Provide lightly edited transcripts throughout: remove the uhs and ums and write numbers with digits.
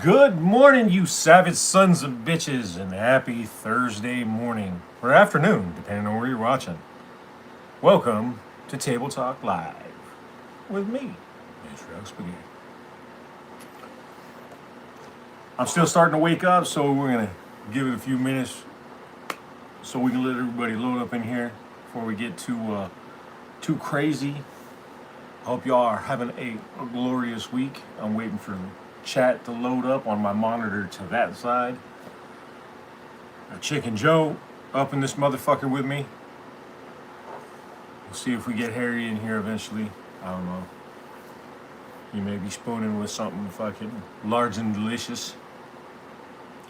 Good morning, you savage sons of bitches, and happy Thursday morning or afternoon, depending on where you're watching. Welcome to Table Talk Live with me, Mr. Spaghetti. I'm still starting to wake up, so we're gonna give it a few minutes so we can let everybody load up in here before we get too crazy. Hope y'all are having a glorious week. I'm waiting for chat to load up on my monitor to that side. Chicken Joe up in this motherfucker with me. We'll see if we get Harry in here eventually. I don't know. He may be spooning with something fucking large and delicious.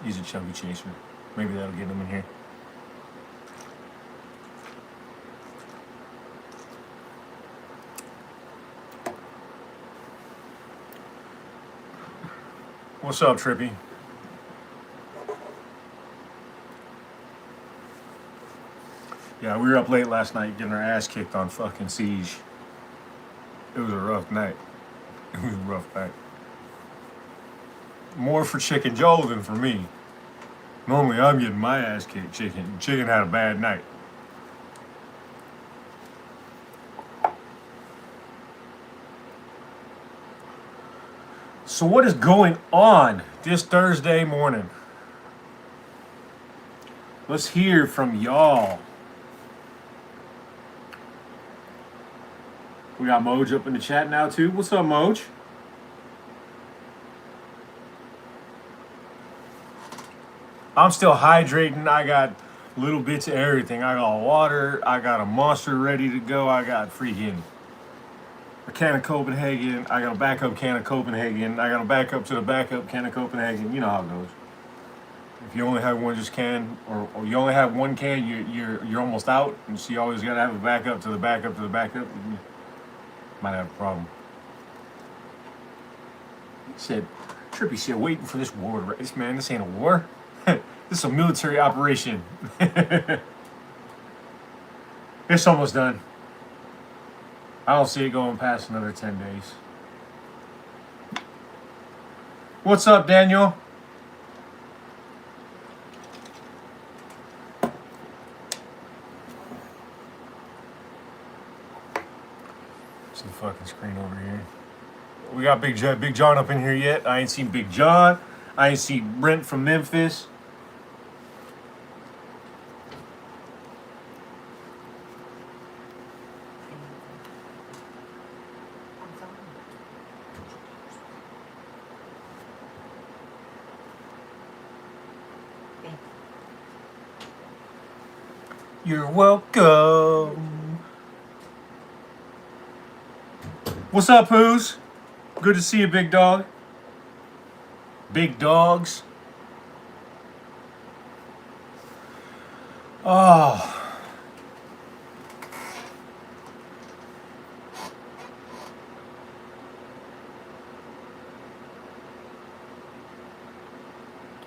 He's a chubby chaser. Maybe that'll get him in here. What's up, Trippy? Yeah, we were up late last night getting our ass kicked on fucking Siege. It was a rough night. It was a rough night. More for Chicken Joe than for me. Normally I'm getting my ass kicked. Chicken had a bad night. So what is going on this Thursday morning? Let's hear from y'all. We got Moj up in the chat now too. What's up, Moj? I'm still hydrating. I got little bits of everything. I got water. I got a Monster ready to go. I got freaking a can of Copenhagen. I got a backup can of Copenhagen. I got a backup to the backup can of Copenhagen. You know how it goes. If you only have one just can, or you only have one can, you're almost out. And so you always gotta have a backup to the backup to the backup. You might have a problem. He said, Trippy said, waiting for this war. This man, this ain't a war. This is a military operation. It's almost done. I don't see it going past another 10 days. What's up, Daniel? See the fucking screen over here. We got Big John up in here yet. I ain't seen Big John. I ain't seen Brent from Memphis. You're welcome. What's up, Poos? Good to see you, big dog. Big dogs. Oh.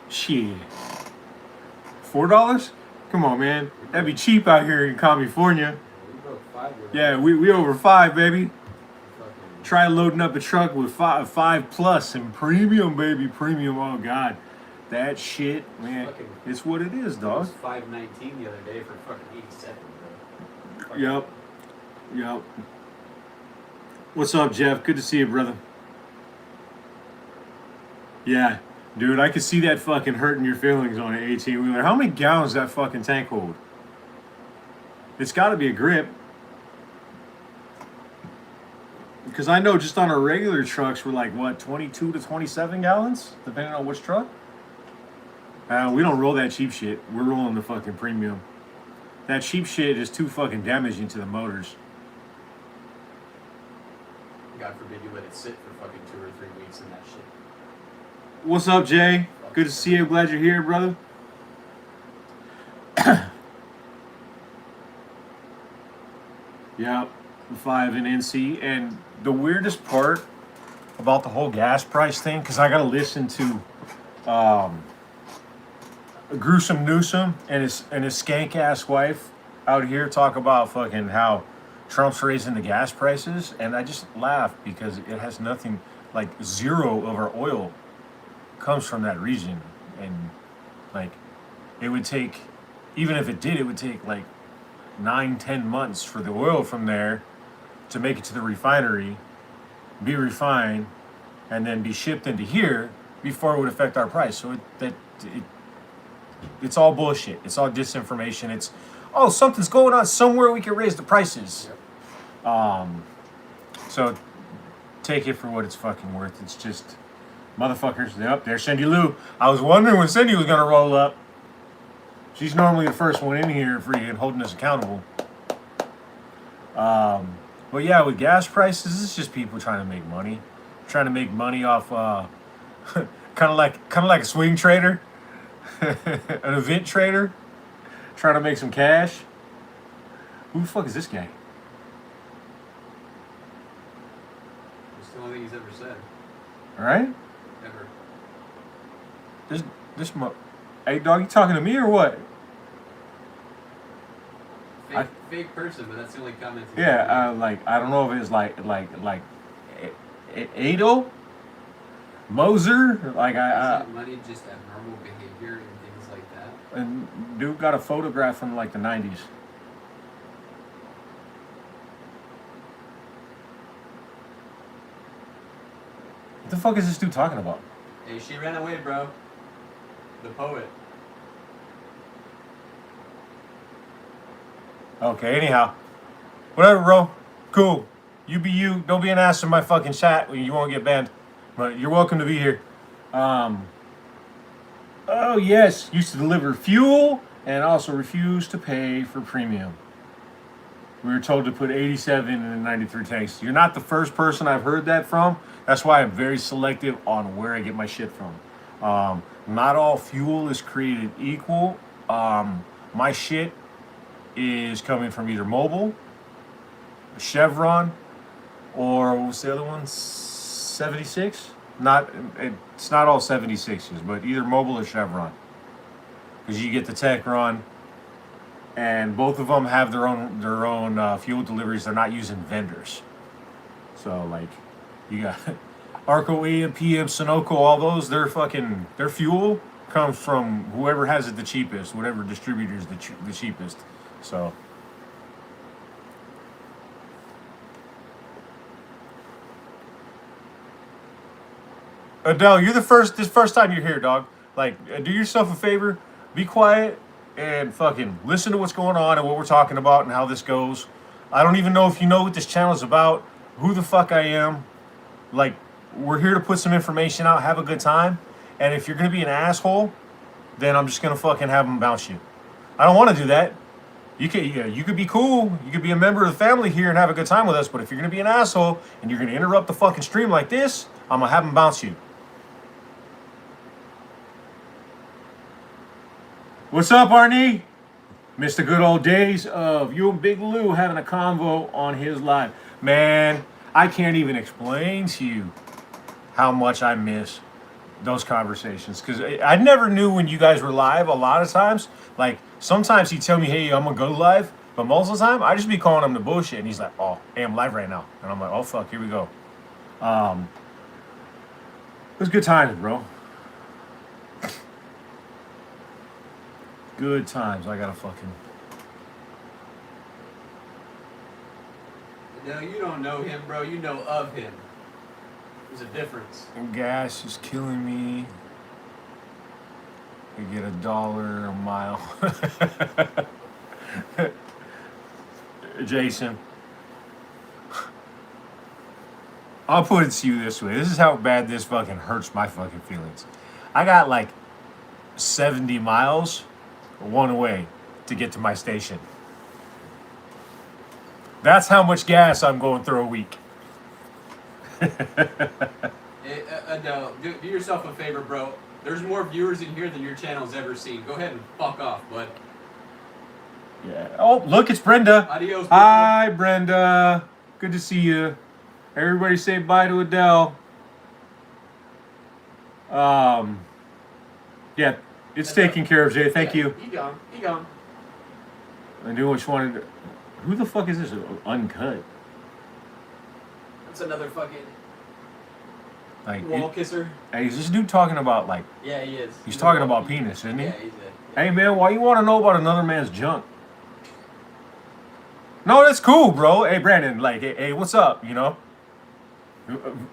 Shit. $4? Come on, man. That'd be cheap out here in California. Yeah, we over 5, baby. Try loading up a truck with 5 plus and premium, baby, premium. Oh God, that shit, man. It's what it is, dog. It was $5.19 the other day for fucking 87, bro. Yep. What's up, Jeff? Good to see you, brother. Yeah. Dude, I could see that fucking hurting your feelings on an 18-wheeler. How many gallons does that fucking tank hold? It's got to be a grip. Because I know just on our regular trucks, we're like, what, 22 to 27 gallons? Depending on which truck. We don't roll that cheap shit. We're rolling the fucking premium. That cheap shit is too fucking damaging to the motors. God forbid you let it sit for fucking 2 or 3 weeks in that shit. What's up, Jay? Good to see you. Glad you're here, brother. Yep, 5 in NC. And the weirdest part about the whole gas price thing, because I got to listen to Gruesome Newsom and his skank ass wife out here talk about fucking how Trump's raising the gas prices, and I just laugh because it has nothing, like zero of our oil comes from that region, and like it would take, even if it did, it would take like 9-10 months for the oil from there to make it to the refinery, be refined, and then be shipped into here before it would affect our price. So it's all bullshit. It's all disinformation. It's, oh, something's going on somewhere, we can raise the prices. Yep. So take it for what it's fucking worth. It's just motherfuckers. Yep, there's Cindy Lou. I was wondering when Cindy was gonna roll up. She's normally the first one in here freaking holding us accountable. But yeah, with gas prices, it's just people trying to make money. Trying to make money off kind of like a swing trader. An event trader. Trying to make some cash. Who the fuck is this guy? It's the only thing he's ever said. Alright? Ever. Hey dog, you talking to me or what? Fake person, but that's the only comment. Yeah, like I don't know if it's like Adel, Moser, like Isn't money just abnormal behavior and things like that? and dude got a photograph from like the 90s. What the fuck is this dude talking about? Hey, she ran away, bro. The poet. Okay, anyhow. Whatever, bro. Cool. You be you. Don't be an ass in my fucking chat. You won't get banned. But you're welcome to be here. Oh, yes. Used to deliver fuel and also refused to pay for premium. We were told to put 87 in the 93 tanks. You're not the first person I've heard that from. That's why I'm very selective on where I get my shit from. Not all fuel is created equal. My shit is coming from either Mobil, Chevron, or what was the other one? 76? It's not all 76s, but either Mobil or Chevron. Because you get the Tech Run, and both of them have their own fuel deliveries. They're not using vendors. So like, you got Arco, AM, PM, Sunoco, all those. Their fuel comes from whoever has it the cheapest, whatever distributor is the cheapest. So. Adele, this first time you're here, dog. Like, do yourself a favor, be quiet, and fucking listen to what's going on and what we're talking about and how this goes. I don't even know if you know what this channel is about, who the fuck I am. Like, we're here to put some information out, have a good time, and if you're gonna be an asshole, then I'm just gonna fucking have them bounce you. I don't want to do that. You could be cool, you could be a member of the family here and have a good time with us, but if you're gonna be an asshole and you're gonna interrupt the fucking stream like this, I'm gonna have them bounce you. What's up, Arnie? Missed the good old days of you and Big Lou having a convo on his live. Man, I can't even explain to you how much I miss those conversations. Because I never knew when you guys were live a lot of times. Like, sometimes he'd tell me, hey, I'm going to go live. But most of the time, I just be calling him the bullshit. And he's like, oh, hey, I'm live right now. And I'm like, oh, fuck, here we go. It was good times, bro. Good times. I gotta fucking. No, you don't know him, bro. You know of him. There's a difference. Gas is killing me. We get $1 a mile. Jason. I'll put it to you this way. This is how bad this fucking hurts my fucking feelings. I got like 70 miles one way to get to my station. That's how much gas I'm going through a week. No, do yourself a favor, bro. There's more viewers in here than your channel's ever seen. Go ahead and fuck off, bud. Yeah. Oh, look, it's Brenda. Adios. Hi, Brenda. Good to see you. Everybody say bye to Adele. Yeah, it's taken care of, Jay. Thank you. He gone. He gone. I knew which one. Who the fuck is this? Uncut. That's another fucking. Like, Wall kisser. hey, is this dude talking about like? Yeah, he is. He's talking about penis, isn't he? Yeah, he's a. Hey man, why you want to know about another man's junk? No, that's cool, bro. Hey Brandon, like, hey, what's up? You know,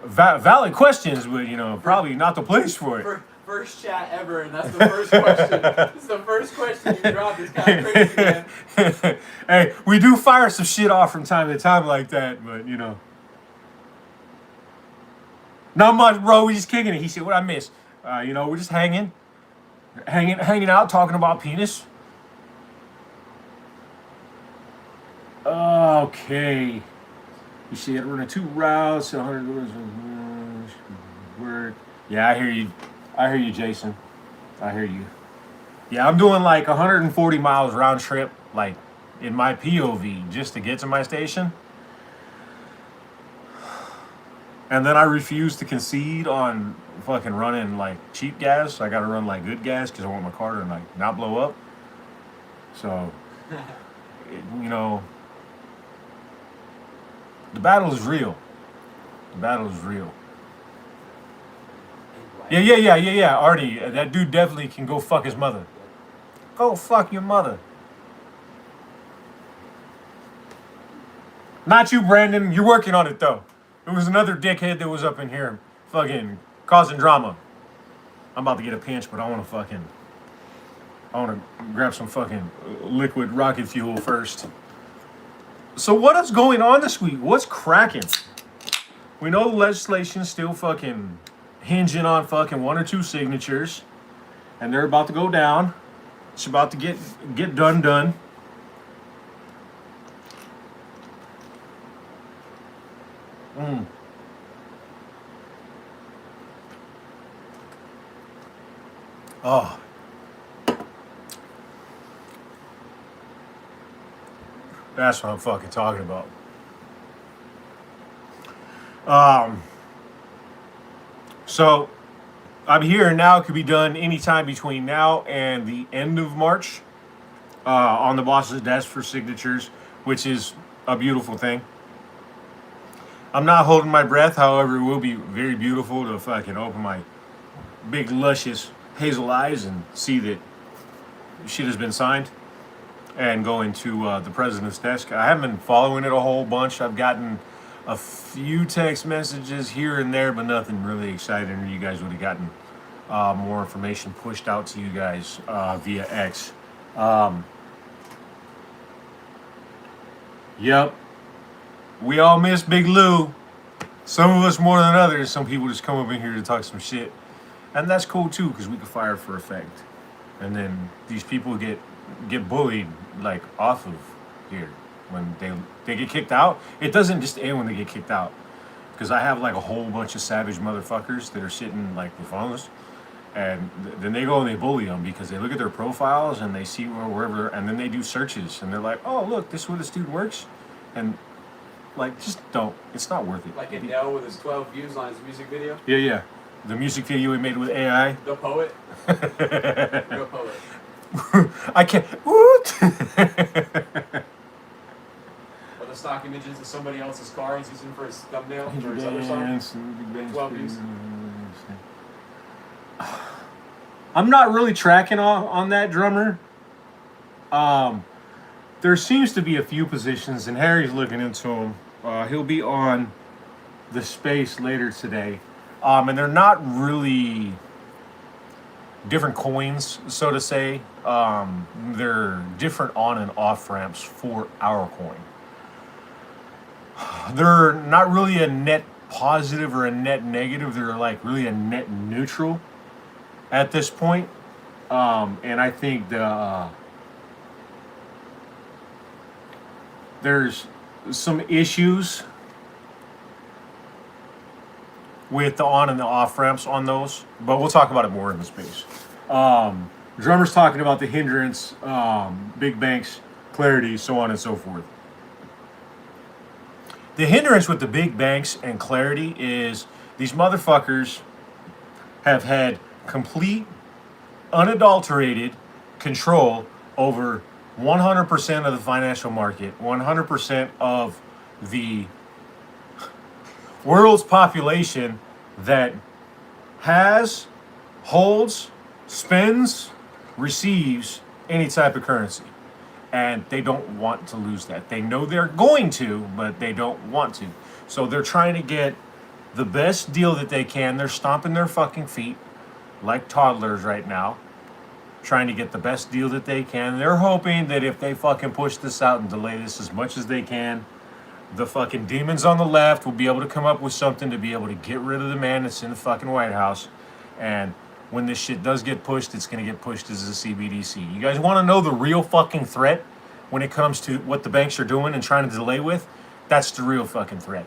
valid questions, but you know, probably not the place for it. First chat ever, and that's the first question. It's the first question you dropped. It's kind of crazy, man. Hey, we do fire some shit off from time to time like that, but you know. Not much, bro. We just kicking it. He said, "What I miss? You know, we're just hanging out, talking about penis." Okay. You said running 2 routes, 100 work. Yeah, I hear you. I hear you, Jason. I hear you. Yeah, I'm doing like 140 miles round trip, like in my POV, just to get to my station. And then I refuse to concede on fucking running like cheap gas. I gotta run like good gas because I want my car to like not blow up. So, you know, the battle is real. The battle is real. Yeah. Artie, that dude definitely can go fuck his mother. Go fuck your mother. Not you, Brandon. You're working on it though. There was another dickhead that was up in here fucking causing drama. I'm about to get a pinch, but I want to grab some fucking liquid rocket fuel first. So what is going on this week? What's cracking? We know the legislation's still fucking hinging on fucking 1 or 2 signatures, and they're about to go down. It's about to get done. Oh. That's what I'm fucking talking about. So I'm here now. It could be done anytime between now and the end of March on the boss's desk for signatures, which is a beautiful thing. I'm not holding my breath. However, it will be very beautiful to fucking open my big, luscious hazel eyes and see that shit has been signed and go into the president's desk. I haven't been following it a whole bunch. I've gotten a few text messages here and there, but nothing really exciting. Or you guys would have gotten more information pushed out to you guys via X. Yep. We all miss Big Lou. Some of us more than others. Some people just come up in here to talk some shit. And that's cool too, because we can fire for effect. And then these people get bullied like off of here when they get kicked out. It doesn't just end when they get kicked out. Because I have like a whole bunch of savage motherfuckers that are sitting like with phones. And then they go and they bully them because they look at their profiles and they see wherever, and then they do searches and they're like, oh look, this is where the student works. And like, just don't. It's not worth it. Like Adele with his 12 views on his music video? Yeah. The music video he made with AI. The poet? The poet. I can't. What? Or the stock images of somebody else's car he's using for his thumbnail for his other song? 12 views. I'm not really tracking on that drummer. There seems to be a few positions, and Harry's looking into them. He'll be on the space later today. And they're not really different coins, so to say. They're different on and off ramps for our coin. They're not really a net positive or a net negative. They're like really a net neutral at this point. And I think there's some issues with the on and the off ramps on those, but we'll talk about it more in the space. Drummer's talking about the hindrance, big banks, clarity, so on and so forth. The hindrance with the big banks and clarity is these motherfuckers have had complete, unadulterated control over 100% of the financial market, 100% of the world's population, that has, holds, spends, receives any type of currency. And they don't want to lose that. They know they're going to, but they don't want to. So they're trying to get the best deal that they can. They're stomping their fucking feet like toddlers right now, trying to get the best deal that they can. They're hoping that if they fucking push this out and delay this as much as they can, the fucking demons on the left will be able to come up with something to be able to get rid of the man that's in the fucking White House. And when this shit does get pushed, it's going to get pushed as a CBDC. You guys want to know the real fucking threat when it comes to what the banks are doing and trying to delay with? That's the real fucking threat.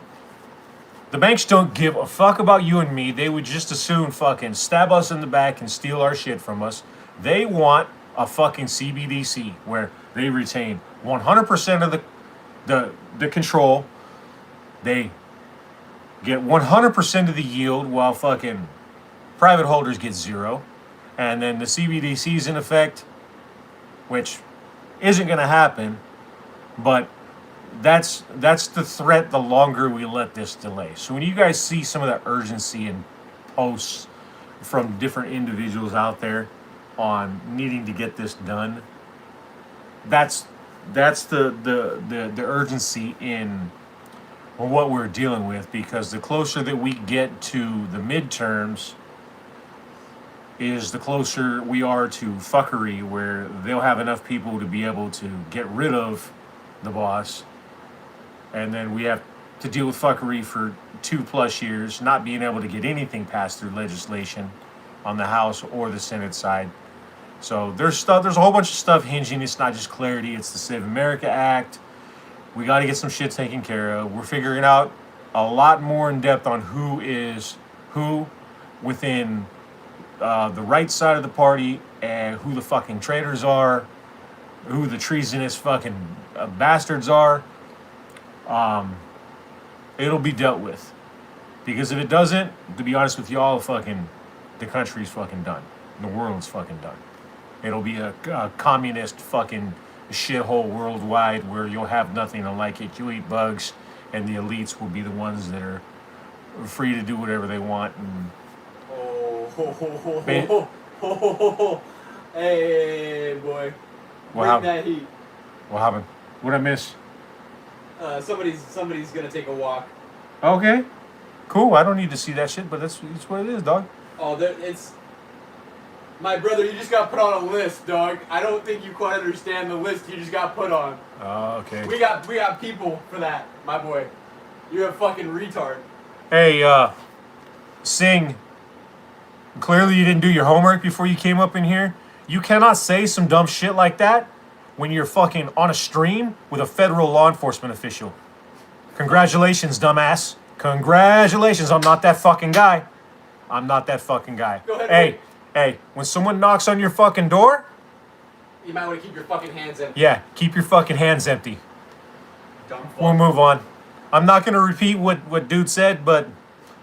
The banks don't give a fuck about you and me. They would just as soon fucking stab us in the back and steal our shit from us. They want a fucking CBDC where they retain 100% of the control. They get 100% of the yield while fucking private holders get zero. And then the CBDC is in effect, which isn't going to happen, but that's the threat the longer we let this delay. So when you guys see some of that urgency in posts from different individuals out there on needing to get this done, that's the urgency in what we're dealing with, because the closer that we get to the midterms is the closer we are to fuckery, where they'll have enough people to be able to get rid of the boss, and then we have to deal with fuckery for 2+ years, not being able to get anything passed through legislation on the House or the Senate side. So there's a whole bunch of stuff hinging. It's not just clarity, it's the Save America Act. We got to get some shit taken care of. We're figuring out a lot more in depth on who is who within the right side of the party, and who the fucking traitors are, who the treasonous fucking bastards are. It'll be dealt with. Because if it doesn't, to be honest with y'all, the country's fucking done. The world's fucking done. It'll be a communist fucking shithole worldwide where you'll have nothing to like it. You'll eat bugs, and the elites will be the ones that are free to do whatever they want. And hey, boy. What Bring happened? that heat. What happened? What'd I miss? Somebody's gonna take a walk. Okay. Cool. I don't need to see that shit, but that's what it is, dog. Oh, it's... My brother, you just got put on a list, dog. I don't think you quite understand the list you just got put on. Oh, okay. We got people for that, my boy. You're a fucking retard. Hey, Sing. Clearly you didn't do your homework before you came up in here. You cannot say some dumb shit like that when you're fucking on a stream with a federal law enforcement official. Congratulations, dumbass. Congratulations. I'm not that fucking guy. I'm not that fucking guy. Go ahead. Hey, when someone knocks on your fucking door, you might want to keep your fucking hands empty. yeah, keep your fucking hands empty. Dumb fuck. We'll move on. I'm not going to repeat what dude said, but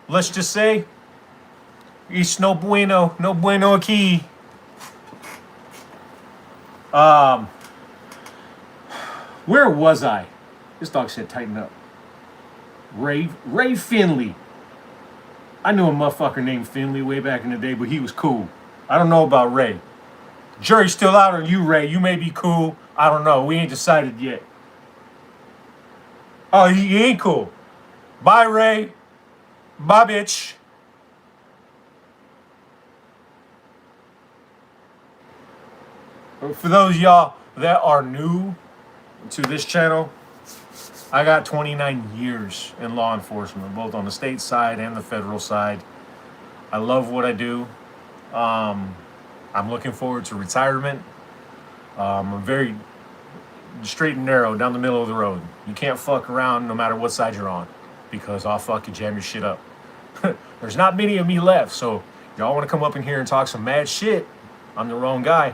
let's just say, it's no bueno aquí. Where was I? This dog said tighten up. Ray Finley. I knew a motherfucker named Finley way back in the day, but he was cool. I don't know about Ray. Jury's still out on you, Ray. You may be cool. I don't know. We ain't decided yet. Oh, he ain't cool. Bye, Ray. Bye, bitch. For those of y'all that are new to this channel, I got 29 years in law enforcement, both on the state side and the federal side. I love what I do. I'm looking forward to retirement. I'm very straight and narrow, down the middle of the road. You can't fuck around no matter what side you're on, because I'll fucking jam your shit up. There's not many of me left, so y'all want to come up in here and talk some mad shit, I'm the wrong guy.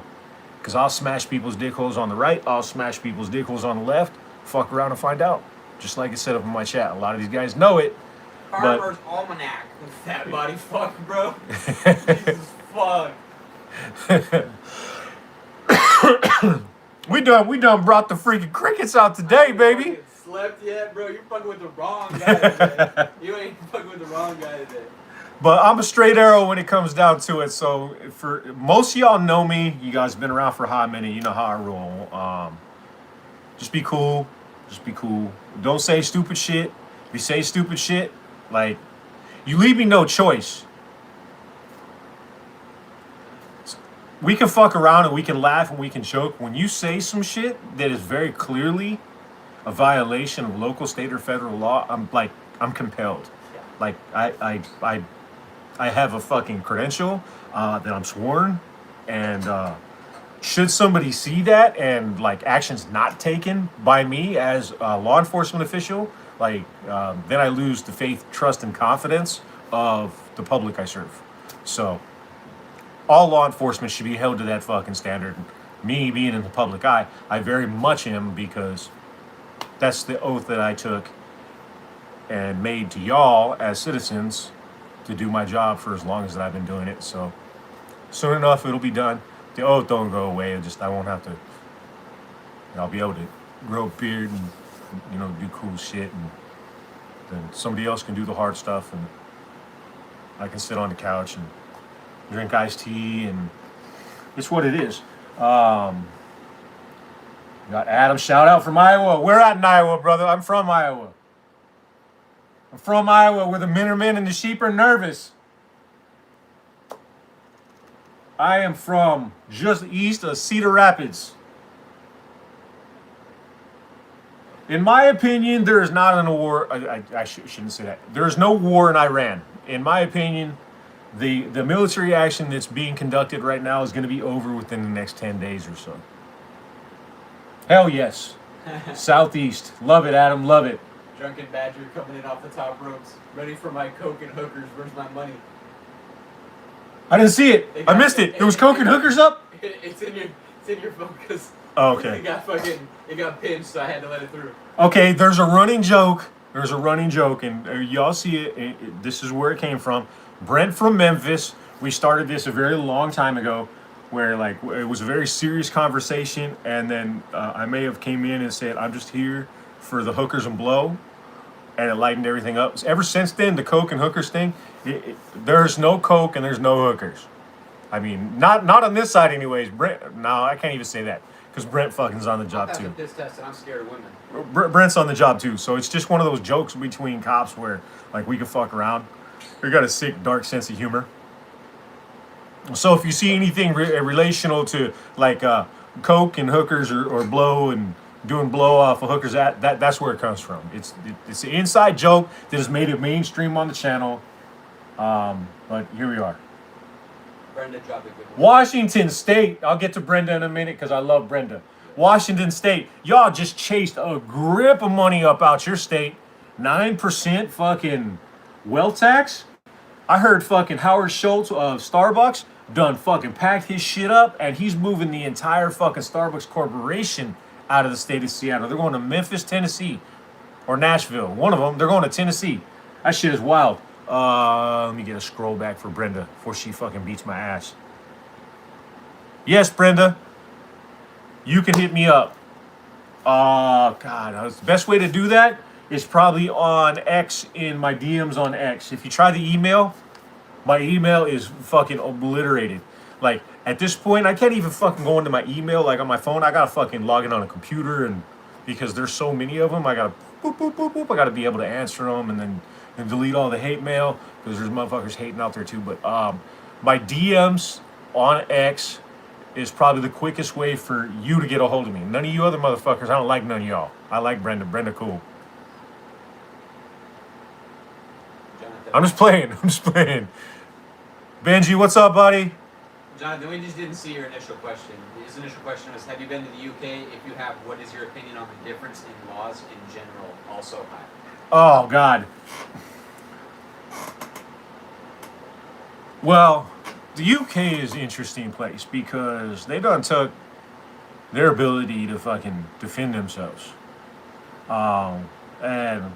Because I'll smash people's dick holes on the right, I'll smash people's dick holes on the left. Fuck around and find out. Just like I said up in my chat. A lot of these guys know it. Farmer's Almanac. Fat body fuck, bro. Jesus fuck. We done brought the freaking crickets out today, baby. Slept yet, bro? You're fucking with the wrong guy today. You ain't fucking with the wrong guy today. But I'm a straight arrow when it comes down to it. So for most of y'all know me, you guys been around for a hot minute. You know how I roll. Just be cool. Just be cool. Don't say stupid shit. If you say stupid shit, like you leave me no choice. We can fuck around and we can laugh and we can joke. When you say some shit that is very clearly a violation of local, state, or federal law, I'm compelled. Like I have a fucking credential that I'm sworn, and should somebody see that and like actions not taken by me as a law enforcement official, like then I lose the faith, trust, and confidence of the public I serve. So all law enforcement should be held to that fucking standard. Me being in the public eye, I very much am, because that's the oath that I took and made to y'all as citizens to do my job for as long as I've been doing it. So soon enough it'll be done. The oath don't go away. I won't have to. I'll be able to grow a beard and do cool shit, and then somebody else can do the hard stuff, and I can sit on the couch and drink iced tea, and it's what it is. Got Adam, shout out from Iowa. We're at in Iowa, brother. I'm from Iowa. I'm from Iowa, where the Minutemen and the sheep are nervous. I am from just east of Cedar Rapids. In my opinion, there is not a war. I shouldn't say that. There is no war in Iran. In my opinion, the military action that's being conducted right now is going to be over within the next 10 days or so. Hell yes. Southeast. Love it, Adam. Love it. Drunken Badger coming in off the top ropes. Ready for my coke and hookers. Where's my money? I didn't see it. I missed it. There was coke and hookers up? It's in your phone because okay. It got pinched, so I had to let it through. Okay, there's a running joke. And y'all see it. This is where it came from. Brent from Memphis. We started this a very long time ago, where like it was a very serious conversation, and then I may have came in and said, "I'm just here for the hookers and blow," and it lightened everything up. Ever since then, the coke and hookers thing, there's no coke and there's no hookers. I mean, not on this side, anyways. Brent, no, I can't even say that because Brent fucking's on the job too. I'm piss test and I'm scared of women. Brent's on the job too, so it's just one of those jokes between cops where like we can fuck around. We got a sick, dark sense of humor. So if you see anything relational to like coke and hookers or blow and doing blow off of hookers, that's where it comes from. It's an inside joke that has made it mainstream on the channel. But here we are. Brenda dropped a good one. Washington State. I'll get to Brenda in a minute because I love Brenda. Washington State. Y'all just chased a grip of money up out your state. 9% fucking wealth tax. I heard fucking Howard Schultz of Starbucks done fucking packed his shit up, and he's moving the entire fucking Starbucks corporation out of the state of Seattle. They're going to Memphis, Tennessee, or Nashville. One of them. They're going to Tennessee. That shit is wild. Let me get a scroll back for Brenda before she fucking beats my ass. Yes, Brenda. You can hit me up. God, the best way to do that is probably on X, in my DMs on X. If you try the email, my email is fucking obliterated. Like, at this point, I can't even fucking go into my email, like on my phone. I gotta fucking log in on a computer, and because there's so many of them, I gotta boop, boop, boop, boop. I gotta be able to answer them and then delete all the hate mail, because there's motherfuckers hating out there too. But my DMs on X is probably the quickest way for you to get a hold of me. None of you other motherfuckers, I don't like none of y'all. I like Brenda. Brenda cool. I'm just playing. Benji, what's up, buddy? Jonathan, we just didn't see your initial question. His initial question was, have you been to the UK? If you have, what is your opinion on the difference in laws in general? Also high. Oh, God. Well, the UK is an interesting place because they done took their ability to fucking defend themselves. And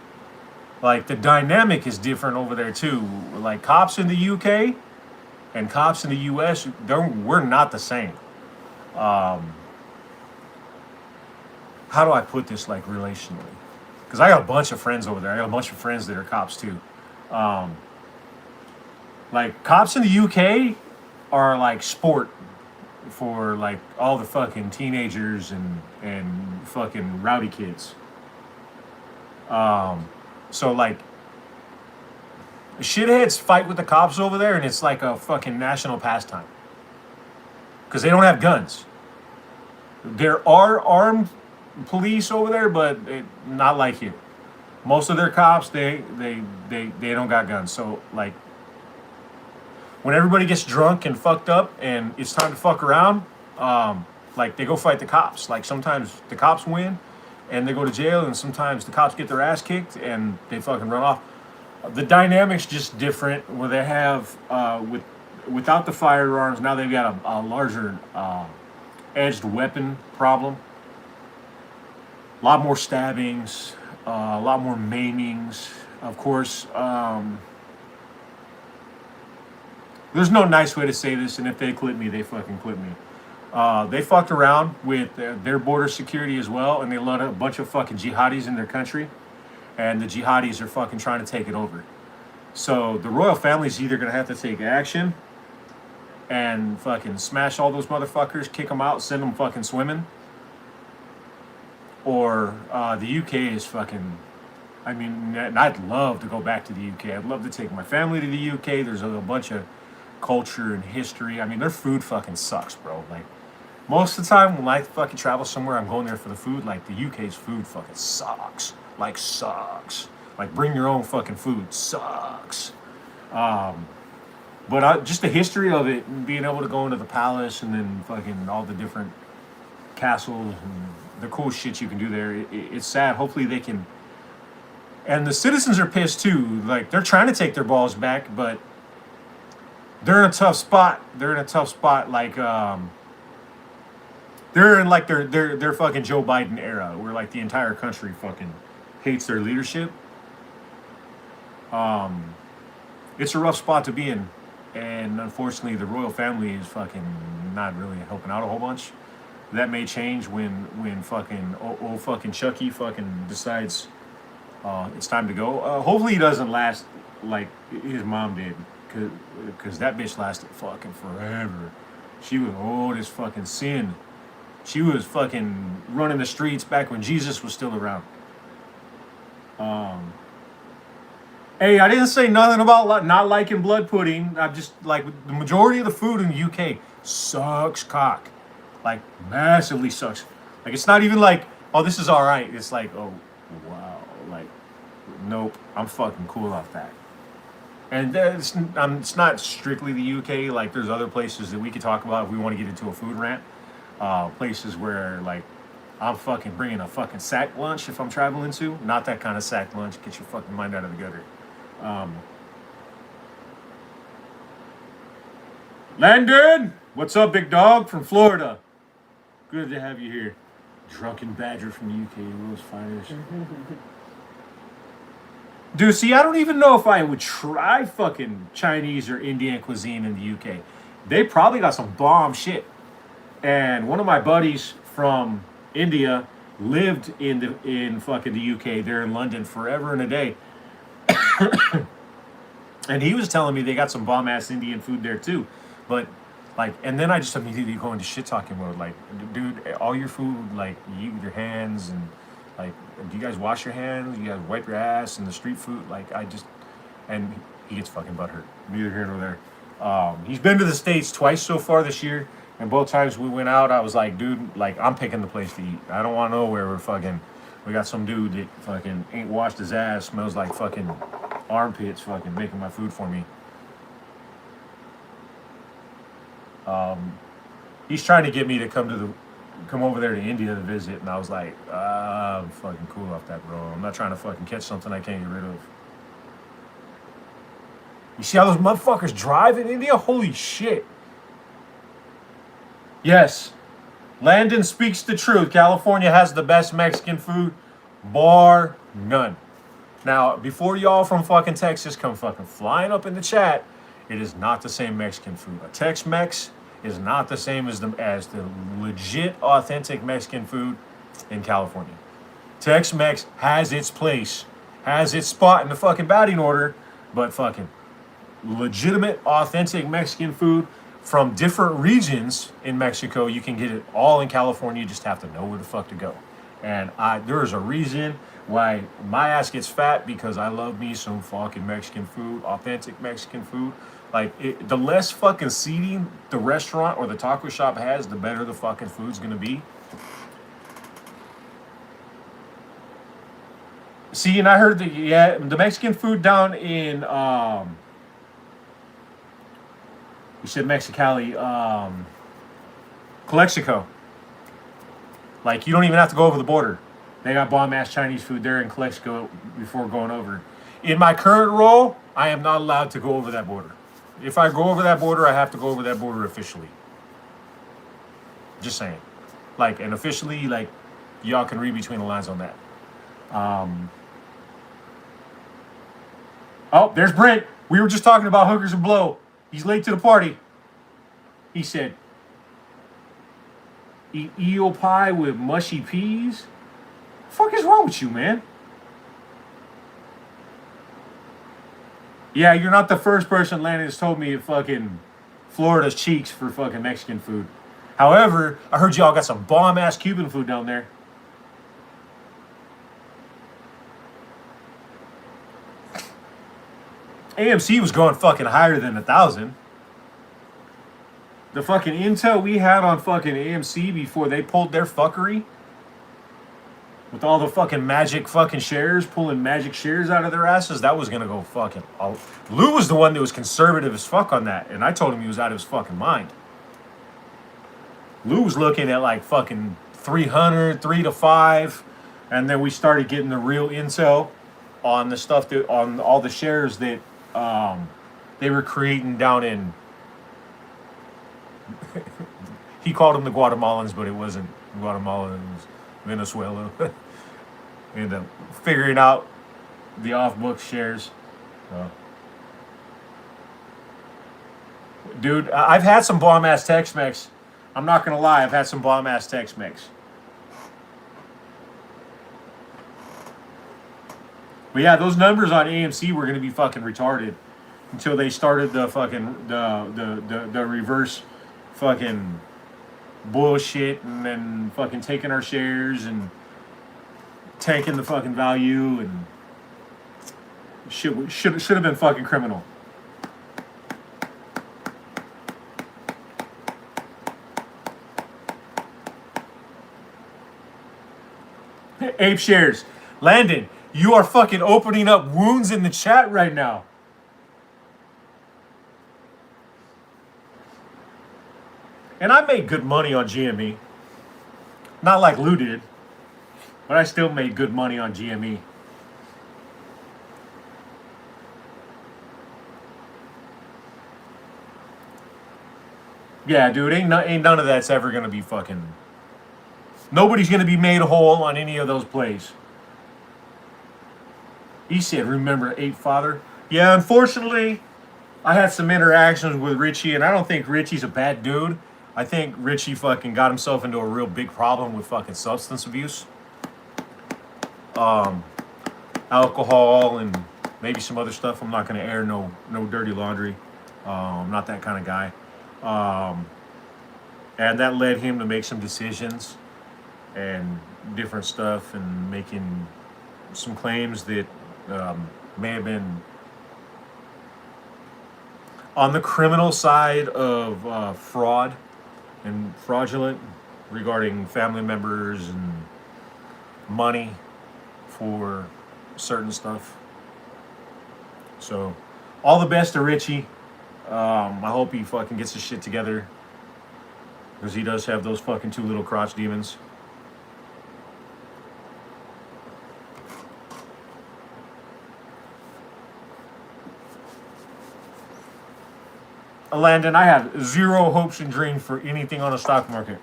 like the dynamic is different over there too. Like cops in the UK and cops in the US, we're not the same. How do I put this like relationally? Because I got a bunch of friends over there. I got a bunch of friends that are cops too. Like cops in the UK are like sport for like all the fucking teenagers and fucking rowdy kids. So like shitheads fight with the cops over there, and it's like a fucking national pastime because they don't have guns. There are armed police over there, but not like here. Most of their cops, they don't got guns. So like, when everybody gets drunk and fucked up, and it's time to fuck around, like they go fight the cops. Like sometimes the cops win, and they go to jail, and sometimes the cops get their ass kicked and they fucking run off. The dynamic's just different. Where they have without the firearms, now they've got a larger edged weapon problem. A lot more stabbings, a lot more maimings. Of course, there's no nice way to say this, and if they clip me, they fucking clip me. They fucked around with their border security as well, and they let a bunch of fucking jihadis in their country, and the jihadis are fucking trying to take it over. So the royal family's either gonna have to take action and fucking smash all those motherfuckers, kick them out, send them fucking swimming, or the UK is fucking. I mean, I'd love to go back to the UK. I'd love to take my family to the UK. There's a bunch of culture and history. I mean, their food fucking sucks, bro. Like, most of the time when I fucking travel somewhere, I'm going there for the food. Like, the UK's food fucking sucks. Like, sucks. Like, bring your own fucking food. Sucks. But just the history of it, and being able to go into the palace and then fucking all the different castles and the cool shit you can do there, it's sad. Hopefully they can. And the citizens are pissed too. Like, they're trying to take their balls back, but they're in a tough spot. They're in a tough spot. Like, they're in like their fucking Joe Biden era, where like the entire country fucking hates their leadership. It's a rough spot to be in, and unfortunately, the royal family is fucking not really helping out a whole bunch. That may change when fucking old fucking Chucky fucking decides it's time to go. Hopefully, he doesn't last like his mom did, cause that bitch lasted fucking forever. She was old as fucking sin. She was fucking running the streets back when Jesus was still around. Hey, I didn't say nothing about not liking blood pudding. I'm just like, the majority of the food in the UK sucks cock. Like, massively sucks. Like, it's not even like, oh, this is all right. It's like, oh, wow. Like, nope, I'm fucking cool off that. And it's not strictly the UK. Like, there's other places that we could talk about if we want to get into a food rant. Places where, like, I'm fucking bringing a fucking sack lunch if I'm traveling to. Not that kind of sack lunch. Get your fucking mind out of the gutter. Landon! What's up, big dog from Florida? Good to have you here. Drunken badger from the UK, world's finest. Dude, see, I don't even know if I would try fucking Chinese or Indian cuisine in the UK. They probably got some bomb shit. And one of my buddies from India lived in fucking the UK. They're in London forever and a day. And he was telling me they got some bomb ass Indian food there too. But like, and then I just immediately go into shit talking mode. Like, dude, all your food, like, you eat with your hands, and like, do you guys wash your hands? Do you guys wipe your ass? And the street food, like, and he gets fucking butthurt. Neither here nor there. He's been to the States twice so far this year, and both times we went out, I was like, dude, like, I'm picking the place to eat. I don't want to know where we got some dude that fucking ain't washed his ass, smells like fucking armpits, fucking making my food for me. He's trying to get me to come over there to India to visit, and I was like, I'm fucking cool off that, bro. I'm not trying to fucking catch something I can't get rid of. You see how those motherfuckers drive in India? Holy shit. Yes. Landon speaks the truth. California has the best Mexican food, bar none. Now, before y'all from fucking Texas come fucking flying up in the chat, it is not the same Mexican food. A Tex-Mex is not the same as the legit, authentic Mexican food in California. Tex-Mex has its place, has its spot in the fucking batting order, but fucking, legitimate, authentic Mexican food from different regions in Mexico. You can get it all in California. You just have to know where the fuck to go. And there is a reason why my ass gets fat, because I love me some fucking Mexican food, authentic Mexican food. Like, the less fucking seating the restaurant or the taco shop has, the better the fucking food's gonna be. See, and I heard the Mexican food down in you said Mexicali, Calexico. Like, you don't even have to go over the border. They got bomb ass Chinese food there in Calexico before going over. In my current role, I am not allowed to go over that border. If I go over that border, I have to go over that border officially. Just saying. Like, and officially, like, y'all can read between the lines on that. Oh, there's Brent. We were just talking about hookers and blow. He's late to the party. He said, eat eel pie with mushy peas? What the fuck is wrong with you, man? Yeah, you're not the first person Landon has told me fucking Florida's cheeks for fucking Mexican food. However, I heard y'all got some bomb-ass Cuban food down there. AMC was going fucking higher than 1,000. The fucking intel we had on fucking AMC before they pulled their fuckery, with all the fucking magic fucking shares, pulling magic shares out of their asses, that was gonna go fucking all. Lou was the one that was conservative as fuck on that, and I told him he was out of his fucking mind. Lou was looking at like fucking 300, 3 to 5, and then we started getting the real intel on the stuff that, on all the shares that they were creating down in. He called them the Guatemalans, but it wasn't Guatemala, it was Venezuela. We ended up figuring out the off-book shares. Dude, I've had some bomb-ass Tex-Mex. I'm not going to lie, I've had some bomb-ass Tex-Mex. But yeah, those numbers on AMC were going to be fucking retarded until they started the fucking, the reverse fucking bullshit, and then fucking taking our shares and tanking the fucking value, and should have been fucking criminal. Ape shares. Landon, you are fucking opening up wounds in the chat right now. And I made good money on GME. Not like Lou did, but I still made good money on GME. Yeah, dude, ain't none of that's ever gonna be fucking. Nobody's gonna be made whole on any of those plays. He said, "Remember Ape Father?" Yeah, unfortunately, I had some interactions with Richie, and I don't think Richie's a bad dude. I think Richie fucking got himself into a real big problem with fucking substance abuse. Alcohol and maybe some other stuff. I'm not going to air no dirty laundry. I'm not that kind of guy. And that led him to make some decisions and different stuff, and making some claims that may have been on the criminal side of fraud and fraudulent regarding family members and money for certain stuff. So, all the best to Richie. I hope he fucking gets his shit together, because he does have those fucking two little crotch demons. Landon, I have zero hopes and dreams for anything on the stock market.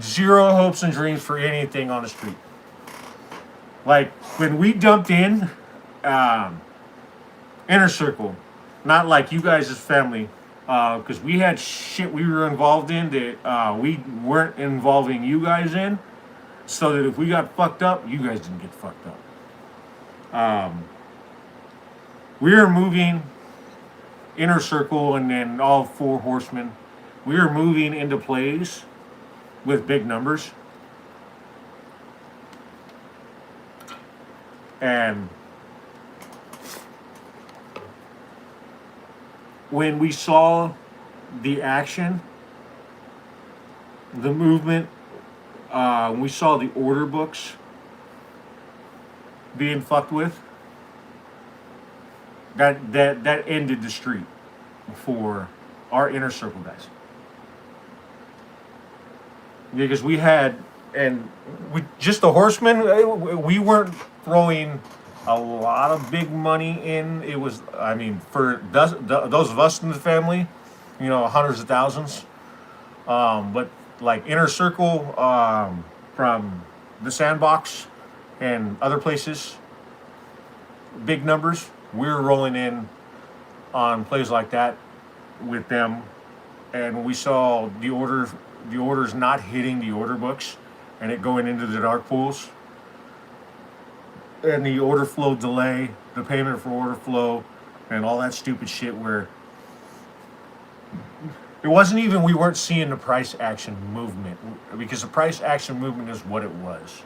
Zero hopes and dreams for anything on the street. Like, when we dumped in Inner Circle, not like you guys as family, because we had shit we were involved in that we weren't involving you guys in. so that if we got fucked up, you guys didn't get fucked up. We were moving inner circle and then all four horsemen. We were moving into plays with big numbers. And when we saw the action, the movement, we saw the order books being fucked with, that ended the street for our inner circle guys. Because we had, and we just the horsemen, we weren't throwing a lot of big money in. It was, I mean, for those of us in the family, hundreds of thousands. But like inner circle, from the sandbox and other places, big numbers. We're rolling in on plays like that with them, and when we saw the orders not hitting the order books, and it going into the dark pools, and the order flow delay, the payment for order flow, and all that stupid shit where it wasn't even we weren't seeing the price action movement, because the price action movement is what it was.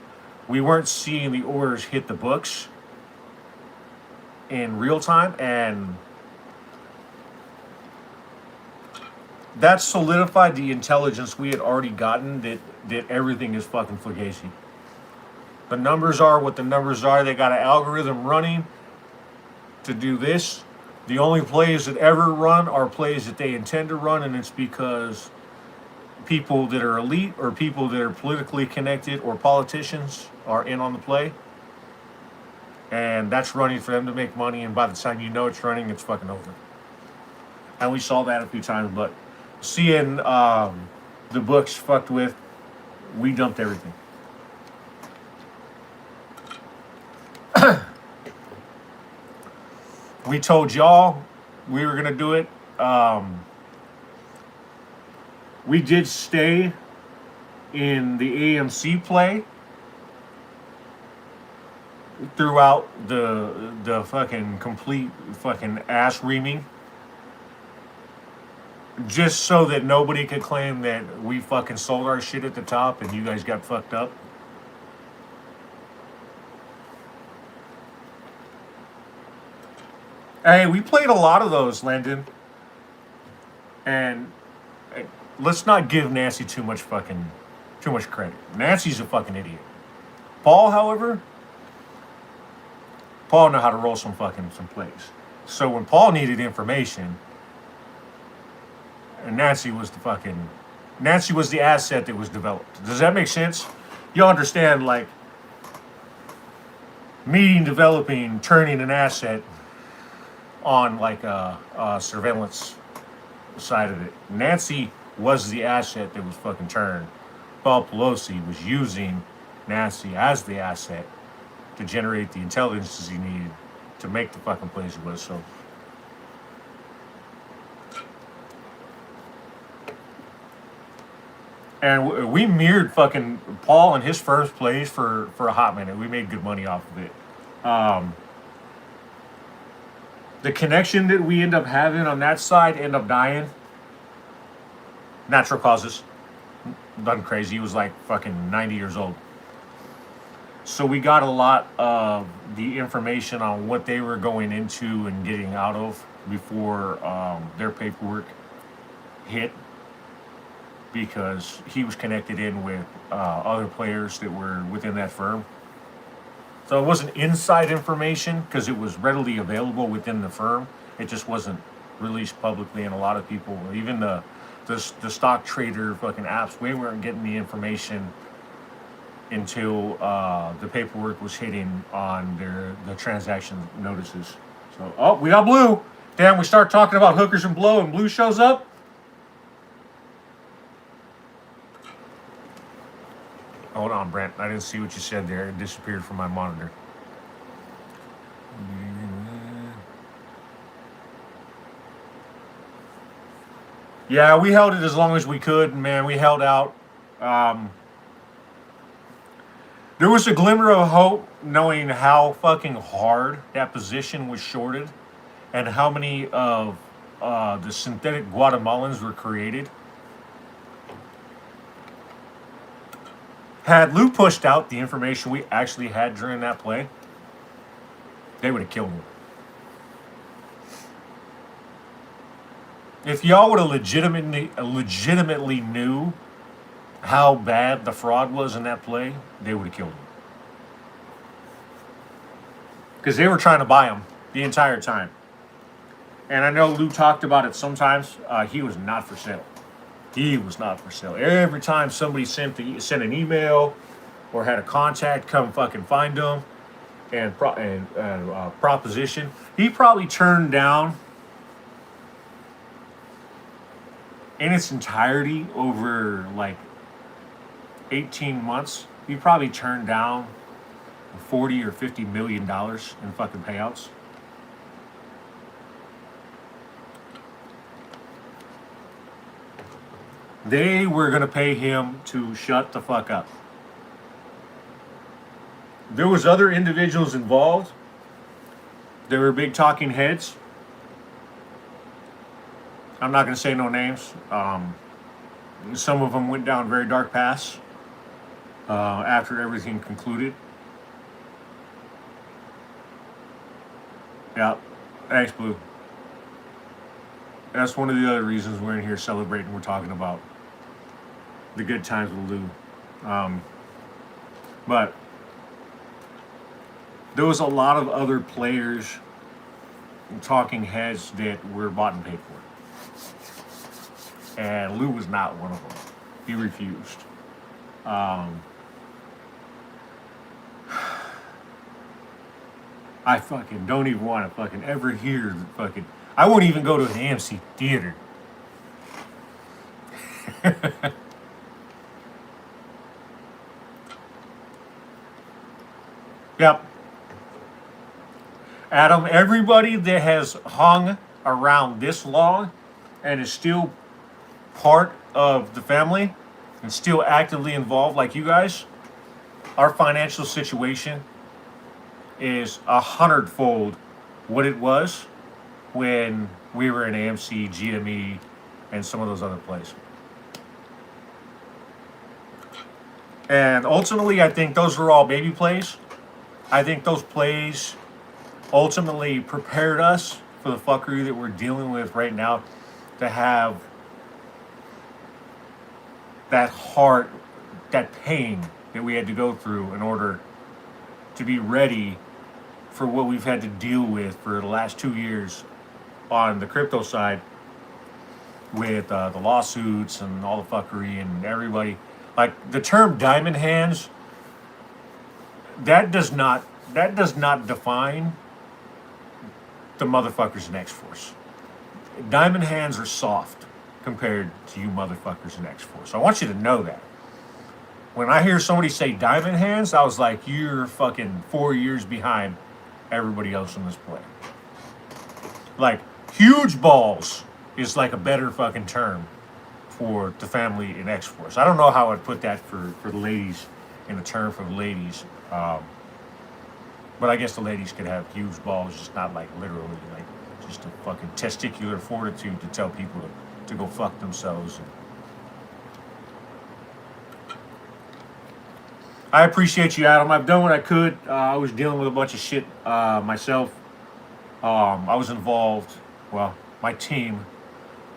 We weren't seeing the orders hit the books in real time, and that solidified the intelligence we had already gotten that everything is fucking fugazi. The numbers are what the numbers are. They got an algorithm running to do this. The only plays that ever run are plays that they intend to run, and it's because people that are elite or people that are politically connected or politicians are in on the play. And that's running for them to make money, and by the time you know it's running, it's fucking over. And we saw that a few times, but seeing the books fucked with, we dumped everything. We told y'all we were gonna do it. We did stay in the AMC play throughout the fucking complete fucking ass reaming, just so that nobody could claim that we fucking sold our shit at the top and you guys got fucked up. Hey, we played a lot of those, Landon. And let's not give Nancy too much credit. Nancy's a fucking idiot. Paul, however, Paul knew how to roll some plays. So when Paul needed information, and Nancy was the asset that was developed. Does that make sense? You understand, like, meeting, developing, turning an asset on like a surveillance side of it. Nancy was the asset that was fucking turned. Paul Pelosi was using Nancy as the asset to generate the intelligence he needed to make the fucking plays it was. So and we mirrored fucking Paul and his first plays for a hot minute. We made good money off of it. The connection that we end up having on that side end up dying. Natural causes. Nothing crazy. He was like fucking 90 years old. So we got a lot of the information on what they were going into and getting out of before their paperwork hit, because he was connected in with other players that were within that firm. So it wasn't inside information because it was readily available within the firm. It just wasn't released publicly, and a lot of people, even the stock trader fucking apps, we weren't getting the information until the paperwork was hitting on the transaction notices. So, oh, we got Blue. Damn, we start talking about hookers and blow, and Blue shows up. Hold on, Brent. I didn't see what you said there. It disappeared from my monitor. Yeah, we held it as long as we could, man. We held out. There was a glimmer of hope knowing how fucking hard that position was shorted and how many of the synthetic Guatemalans were created. Had Lou pushed out the information we actually had during that play, they would have killed him. If y'all would have legitimately knew how bad the fraud was in that play, they would have killed him. Because they were trying to buy him the entire time. And I know Lou talked about it sometimes. He was not for sale. He was not for sale. Every time somebody sent an email or had a contact come fucking find him and proposition, he probably turned down in its entirety over like 18 months. He probably turned down 40 or 50 million dollars in fucking payouts. They were going to pay him to shut the fuck up. There was other individuals involved. There were big talking heads. I'm not going to say no names. Some of them went down very dark paths after everything concluded. Yeah, thanks, Blue. That's one of the other reasons we're in here celebrating. We're talking about the good times with Lou. But there was a lot of other players and talking heads that were bought and paid for. And Lou was not one of them. He refused. I fucking don't even want to fucking ever hear the fucking... I won't even go to an AMC theater. Yep. Adam, everybody that has hung around this long and is still part of the family and still actively involved like you guys, our financial situation is 100-fold what it was when we were in AMC, GME, and some of those other plays. And ultimately, I think those were all baby plays. I think those plays ultimately prepared us for the fuckery that we're dealing with right now, to have that heart, that pain that we had to go through in order to be ready for what we've had to deal with for the last 2 years on the crypto side with the lawsuits and all the fuckery and everybody. Like the term diamond hands, that does not define the motherfuckers in X-Force. Diamond hands are soft compared to you motherfuckers in X-Force. I want you to know that. When I hear somebody say diamond hands, I was like, you're fucking 4 years behind everybody else in this play. Like, huge balls is like a better fucking term for the family in X-Force. I don't know how I'd put that for the ladies, in a term for the ladies. But I guess the ladies could have huge balls, just not like literally, like just a fucking testicular fortitude to tell people to go fuck themselves. I appreciate you, Adam. I've done what I could. I was dealing with a bunch of shit myself. I was involved, well, my team,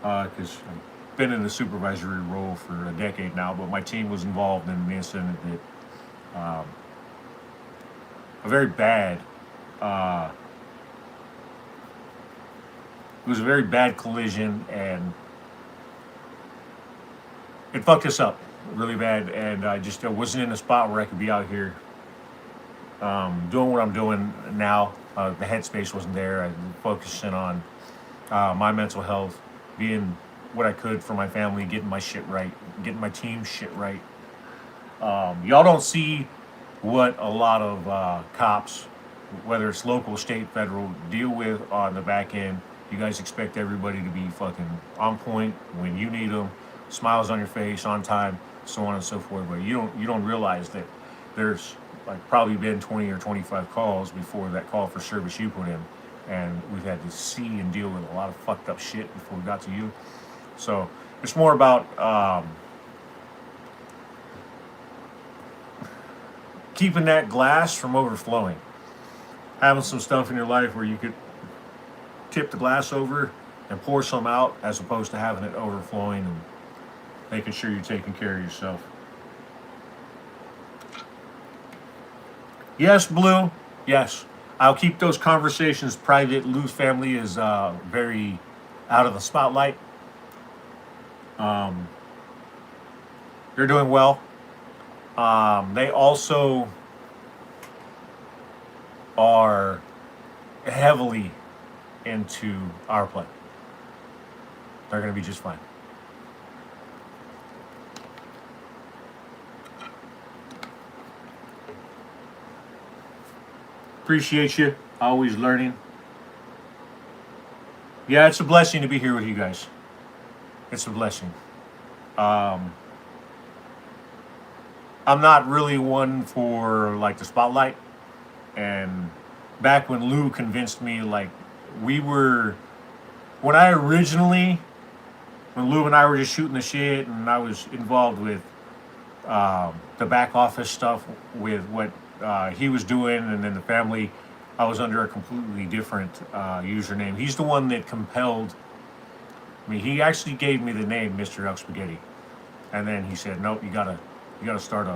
because I've been in the supervisory role for a decade now, but my team was involved in an incident that a very bad, it was a very bad collision, and it fucked us up really bad, and I just wasn't in a spot where I could be out here doing what I'm doing now. The headspace wasn't there. I was focusing on my mental health, being what I could for my family, getting my shit right, getting my team shit right. Y'all don't see what a lot of cops, whether it's local, state, federal, deal with on the back end. You guys expect everybody to be fucking on point when you need them, smiles on your face, on time, so on and so forth. But you don't realize that there's like probably been 20 or 25 calls before that call for service you put in, and we've had to see and deal with a lot of fucked up shit before we got to you. So it's more about keeping that glass from overflowing, having some stuff in your life where you could tip the glass over and pour some out, as opposed to having it overflowing and making sure you're taking care of yourself. Yes, Blue. Yes. I'll keep those conversations private. Lou's family is very out of the spotlight. They're doing well. They also are heavily into our play. They're going to be just fine. Appreciate you. Always learning. Yeah, it's a blessing to be here with you guys. It's a blessing. I'm not really one for like the spotlight. And back when Lou convinced me, like when Lou and I were just shooting the shit, and I was involved with the back office stuff with what he was doing, and then the family, I was under a completely different username. He's the one that compelled me. He actually gave me the name Mr. Elk Spaghetti, and then he said, "Nope, you gotta start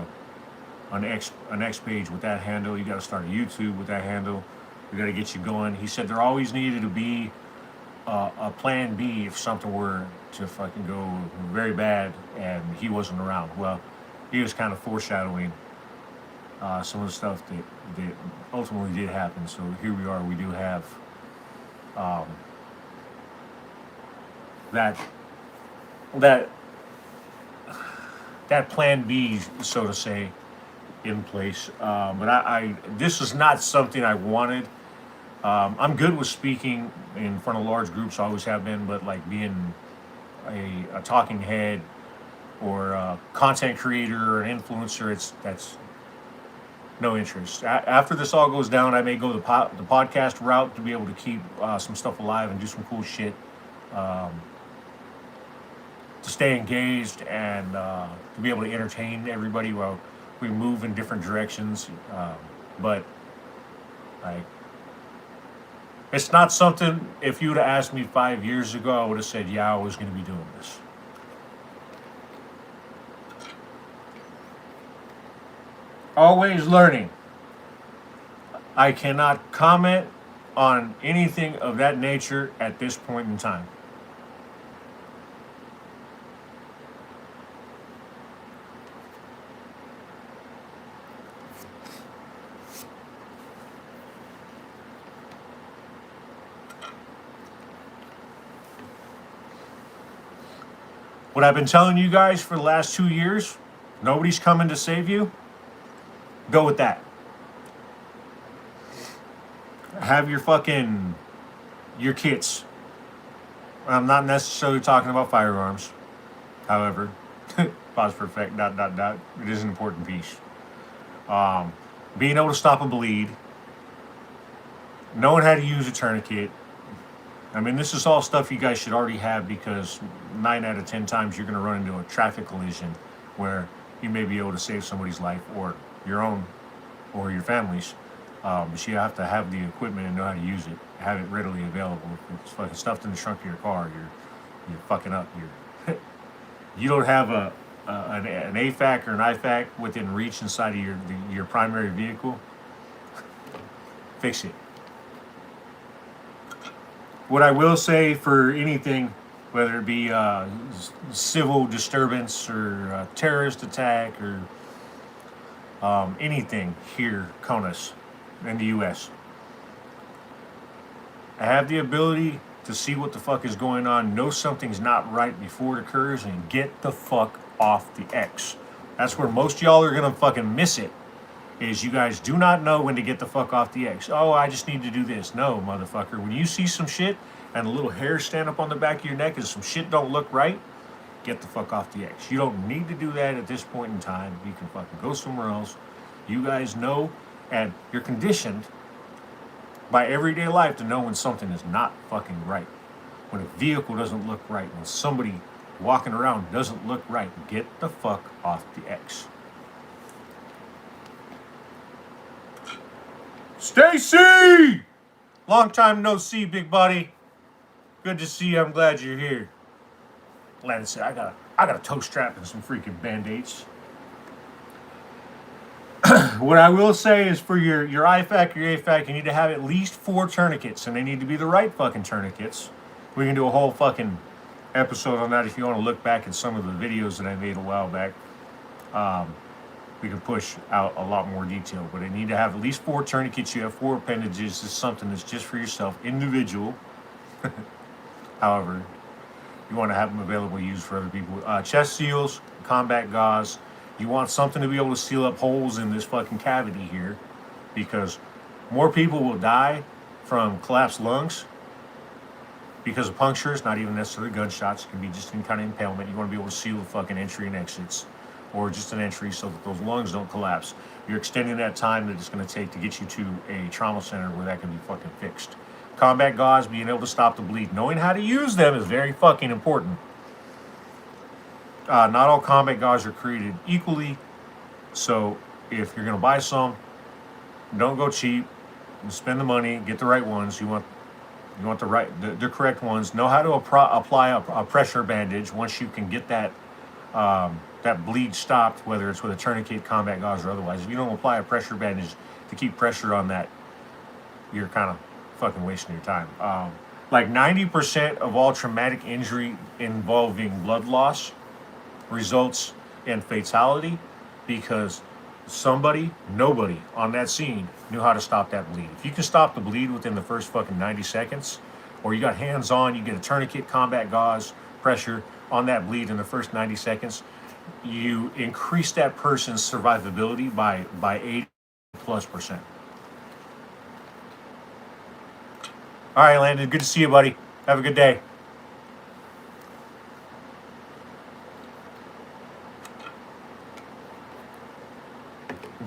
an X page with that handle. You gotta start a YouTube with that handle. We gotta get you going." He said there always needed to be a plan B if something were to fucking go very bad and he wasn't around. Well, he was kind of foreshadowing some of the stuff that ultimately did happen. So here we are. We do have that plan B, so to say, in place. But I this is not something I wanted. I'm good with speaking in front of large groups. I always have been, but like being a talking head or a content creator or an influencer, that's no interest. After this all goes down, I may go the podcast route to be able to keep some stuff alive and do some cool shit, to stay engaged and to be able to entertain everybody while we move in different directions. But like, it's not something, if you would have asked me 5 years ago, I would have said, yeah, I was going to be doing this. Always learning. I cannot comment on anything of that nature at this point in time. What I've been telling you guys for the last 2 years, nobody's coming to save you. Go with that. Have your kits. I'm not necessarily talking about firearms. However, pause for effect, ... It is an important piece. Being able to stop a bleed. Knowing how to use a tourniquet. I mean, this is all stuff you guys should already have, because 9 out of 10 times you're going to run into a traffic collision where you may be able to save somebody's life, or your own, or your family's. But you have to have the equipment and know how to use it. Have it readily available. If it's fucking stuffed in the trunk of your car, you're fucking up. You don't have an AFAC or an IFAC within reach inside of your primary vehicle. Fix it. What I will say for anything, whether it be civil disturbance or a terrorist attack or anything here, CONUS, in the U.S., I have the ability to see what the fuck is going on, know something's not right before it occurs, and get the fuck off the X. That's where most of y'all are gonna fucking miss it, is you guys do not know when to get the fuck off the X. Oh, I just need to do this. No, motherfucker. When you see some shit and a little hair stand up on the back of your neck and some shit don't look right, get the fuck off the X. You don't need to do that at this point in time. You can fucking go somewhere else. You guys know, and you're conditioned by everyday life to know when something is not fucking right. When a vehicle doesn't look right, when somebody walking around doesn't look right, get the fuck off the X. Stacy! Long time no see, big buddy. Good to see you. I'm glad you're here. Landon said, I got a toe strap and some freaking band-aids. What I will say is for your IFAC, your AFAC, you need to have at least 4 tourniquets, and they need to be the right fucking tourniquets. We can do a whole fucking episode on that if you want to look back at some of the videos that I made a while back. We can push out a lot more detail, but I need to have at least 4 tourniquets. You have 4 appendages. This is something that's just for yourself, individual. However, you want to have them available to use for other people. Chest seals, combat gauze. You want something to be able to seal up holes in this fucking cavity here, because more people will die from collapsed lungs because of punctures, not even necessarily gunshots. It can be just any kind of impalement. You want to be able to seal the fucking entry and exits, or just an entry so that those lungs don't collapse. You're extending that time that it's going to take to get you to a trauma center where that can be fucking fixed. Combat gauze, being able to stop the bleed. Knowing how to use them is very fucking important. Not all combat gauze are created equally, so if you're going to buy some, don't go cheap. Spend the money, get the right ones. You want the correct ones. Know how to apply a pressure bandage once you can get that that bleed stopped, whether it's with a tourniquet, combat gauze, or otherwise. If you don't apply a pressure bandage to keep pressure on that, you're kind of fucking wasting your time. Like 90% of all traumatic injury involving blood loss results in fatality because nobody on that scene knew how to stop that bleed. If you can stop the bleed within the first fucking 90 seconds, or you got hands on, you get a tourniquet, combat gauze, pressure on that bleed in the first 90 seconds, you increase that person's survivability by 80+%. All right, Landon, good to see you, buddy. Have a good day.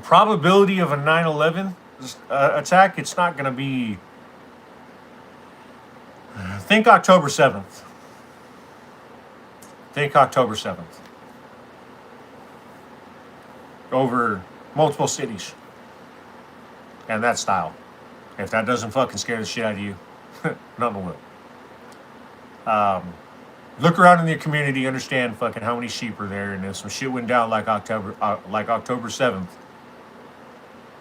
Probability of a 9/11 attack, it's not going to be... Think October 7th. Think October 7th. Over multiple cities. And that style. If that doesn't fucking scare the shit out of you, nothing will. Look around in your community, understand fucking how many sheep are there, and if some shit went down like October 7th,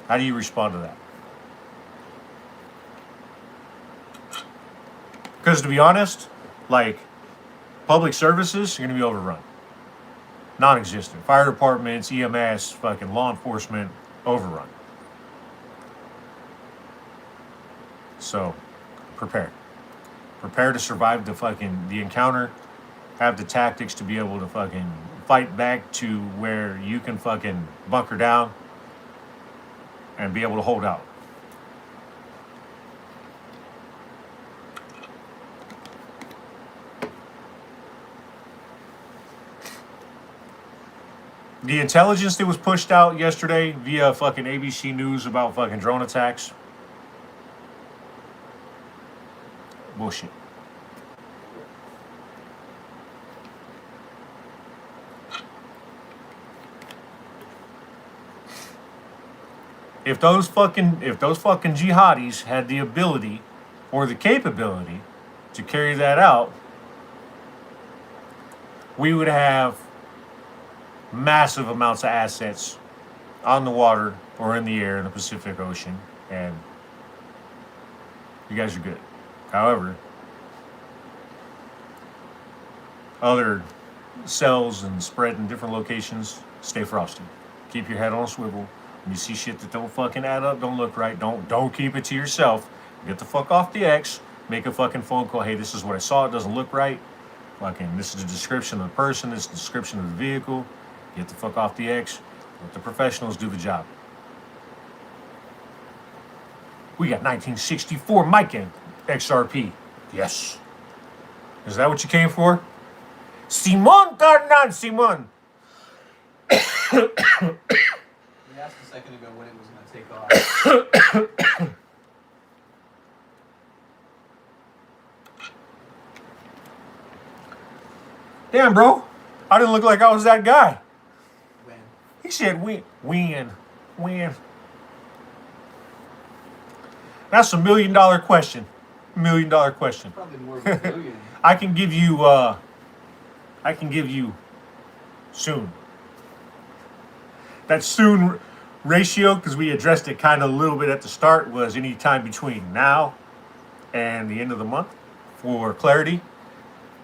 how do you respond to that? Because to be honest, like, public services are going to be overrun. Non-existent. Fire departments, EMS, fucking law enforcement, overrun. So, prepare. Prepare to survive the encounter. Have the tactics to be able to fucking fight back to where you can fucking bunker down and be able to hold out. The intelligence that was pushed out yesterday via fucking ABC News about fucking drone attacks. Bullshit. If those fucking jihadis had the ability or the capability to carry that out, we would have massive amounts of assets on the water or in the air in the Pacific Ocean, and you guys are good. However, other cells and spread in different locations, stay frosty. Keep your head on a swivel. When you see shit that don't fucking add up, don't look right, don't keep it to yourself. Get the fuck off the X. Make a fucking phone call. Hey, this is what I saw. It doesn't look right. Fucking, this is the description of the person. This is the description of the vehicle. Get the fuck off the X. Let the professionals do the job. We got 1964 Mica XRP. Yes. Is that what you came for? Simon Carnan, Simon. Yeah, asked a second ago when it was going to take off. Damn, bro. I didn't look like I was that guy. When? He said when. That's $1 million question. $1 million question. Probably more of a billion. I can give you soon. That soon ratio, because we addressed it kind of a little bit at the start, was any time between now and the end of the month for clarity.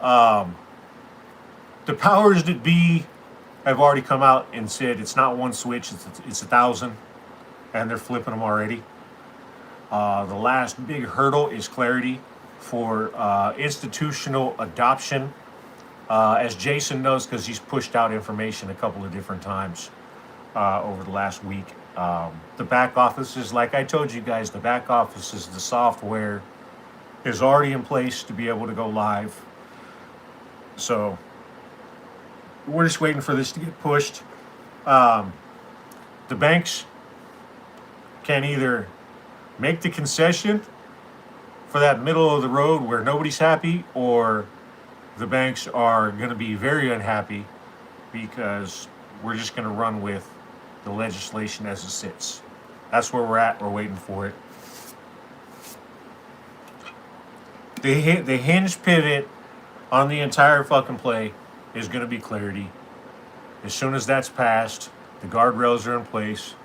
The powers that be have already come out and said it's not one switch, it's 1,000, and they're flipping them already. The last big hurdle is clarity for institutional adoption. As Jason knows, because he's pushed out information a couple of different times over the last week. The back offices, like I told you guys, the back offices, the software is already in place to be able to go live. So we're just waiting for this to get pushed. The banks can either make the concession for that middle of the road where nobody's happy, or the banks are going to be very unhappy because we're just going to run with the legislation as it sits. That's where we're at. We're waiting for it. The hinge pivot on the entire fucking play is going to be clarity. As soon as that's passed, the guardrails are in place.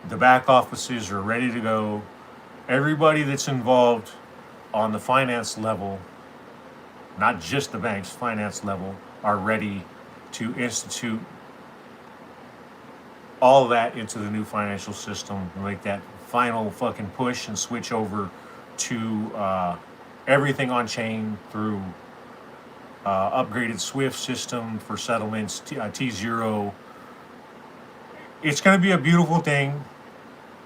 The back offices are ready to go. Everybody that's involved on the finance level, not just the banks, finance level, are ready to institute all of that into the new financial system and make that final fucking push and switch over to everything on chain through upgraded SWIFT system for settlements, T0. It's going to be a beautiful thing.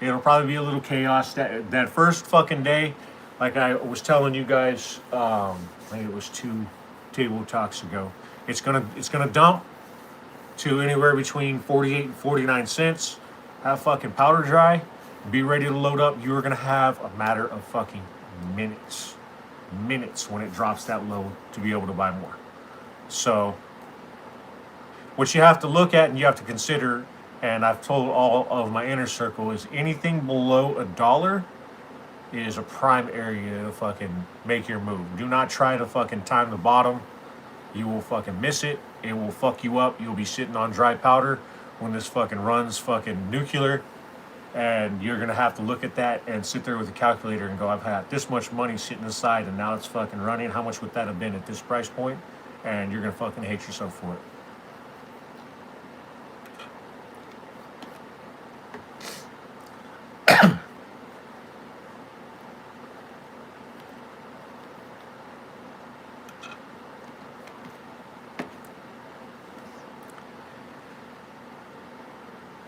It'll probably be a little chaos. That first fucking day, like I was telling you guys, I think it was 2 table talks ago. It's gonna dump to anywhere between 48 and 49 cents. Have fucking powder dry. Be ready to load up. You're gonna have a matter of fucking minutes when it drops that low to be able to buy more. So what you have to look at and you have to consider, and I've told all of my inner circle, is anything below $1 is a prime area to fucking make your move. Do not try to fucking time the bottom. You will fucking miss it. It will fuck you up. You'll be sitting on dry powder when this fucking runs fucking nuclear. And you're going to have to look at that and sit there with a calculator and go, I've had this much money sitting aside and now it's fucking running. How much would that have been at this price point? And you're going to fucking hate yourself for it.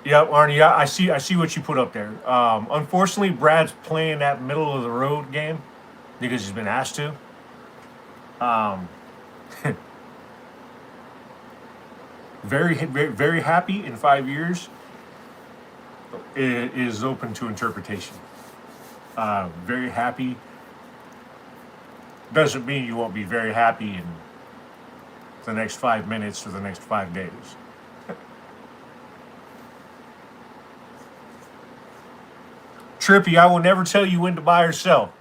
Yep, Arnie. Yeah, I see what you put up there. Unfortunately, Brad's playing that middle of the road game because he's been asked to. Very happy in 5 years. It is open to interpretation. Very happy doesn't mean you won't be very happy in the next 5 minutes or the next 5 days. Trippy, I will never tell you when to buy or sell.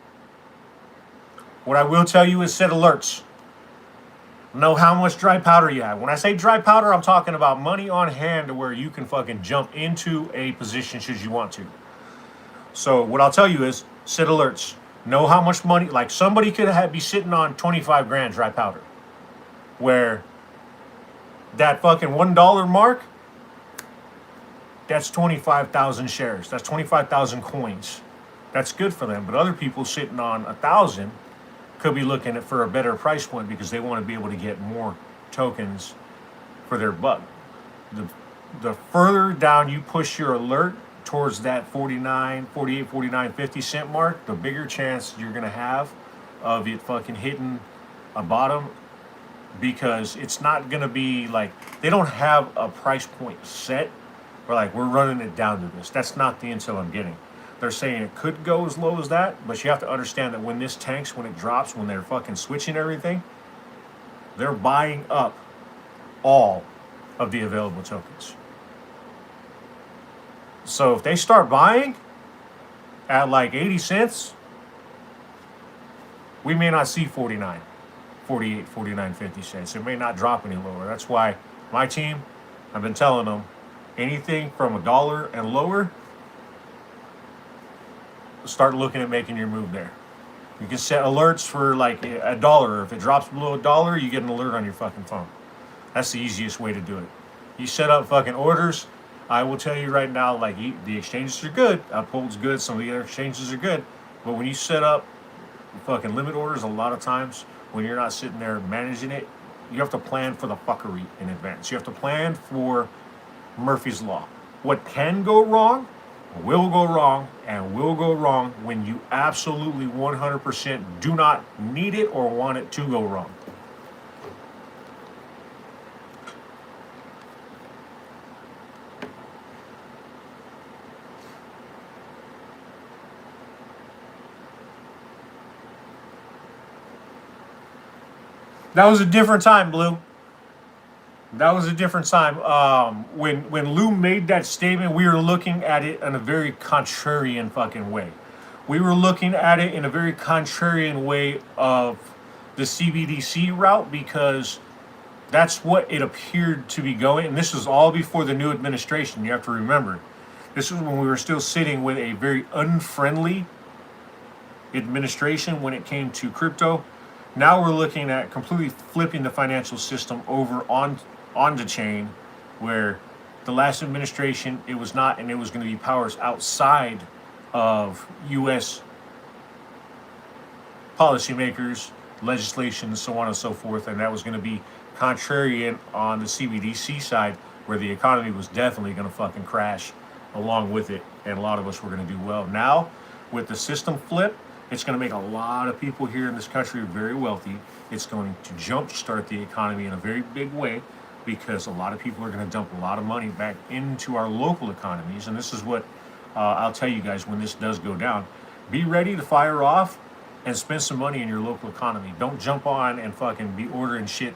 What I will tell you is set alerts. Know how much dry powder you have. When I say dry powder, I'm talking about money on hand to where you can fucking jump into a position should you want to. So what I'll tell you is set alerts. Know how much money, like somebody could be sitting on 25 grand dry powder. Where that fucking $1 mark, that's 25,000 shares. That's 25,000 coins. That's good for them. But other people sitting on 1,000 could be looking for a better price point because they want to be able to get more tokens for their buck. The further down you push your alert towards that 49, 48, 49, 50 cent mark, the bigger chance you're going to have of it fucking hitting a bottom, because it's not going to be like, they don't have a price point set. we're running it down to this. That's not the intel I'm getting. They're saying it could go as low as that, but you have to understand that when this tanks, when it drops, when they're fucking switching everything, they're buying up all of the available tokens. So if they start buying at like 80 cents, we may not see 49, 48, 49, 50 cents. It may not drop any lower. That's why my team, I've been telling them, anything from $1 and lower, start looking at making your move there. You can set alerts for like $1. If it drops below $1, you get an alert on your fucking phone. That's the easiest way to do it. You set up fucking orders. I will tell you right now, like the exchanges are good. Uphold's good. Some of the other exchanges are good. But when you set up fucking limit orders, a lot of times when you're not sitting there managing it, you have to plan for the fuckery in advance. You have to plan for Murphy's Law. What can go wrong will go wrong, and will go wrong when you absolutely 100% do not need it or want it to go wrong. That was a different time, Blue. That was a different time. When Lou made that statement, we were looking at it in a very contrarian fucking way. We were looking at it in a very contrarian way of the CBDC route, because that's what it appeared to be going. And this was all before the new administration. You have to remember, this was when we were still sitting with a very unfriendly administration when it came to crypto. Now we're looking at completely flipping the financial system over on the chain, where the last administration, it was not, and it was going to be powers outside of U.S. policymakers, legislation, so on and so forth, and that was going to be contrarian on the CBDC side, where the economy was definitely going to fucking crash along with it, and a lot of us were going to do well. Now, with the system flip, it's going to make a lot of people here in this country very wealthy. It's going to jumpstart the economy in a very big way, because a lot of people are going to dump a lot of money back into our local economies. And this is what I'll tell you guys when this does go down. Be ready to fire off and spend some money in your local economy. Don't jump on and fucking be ordering shit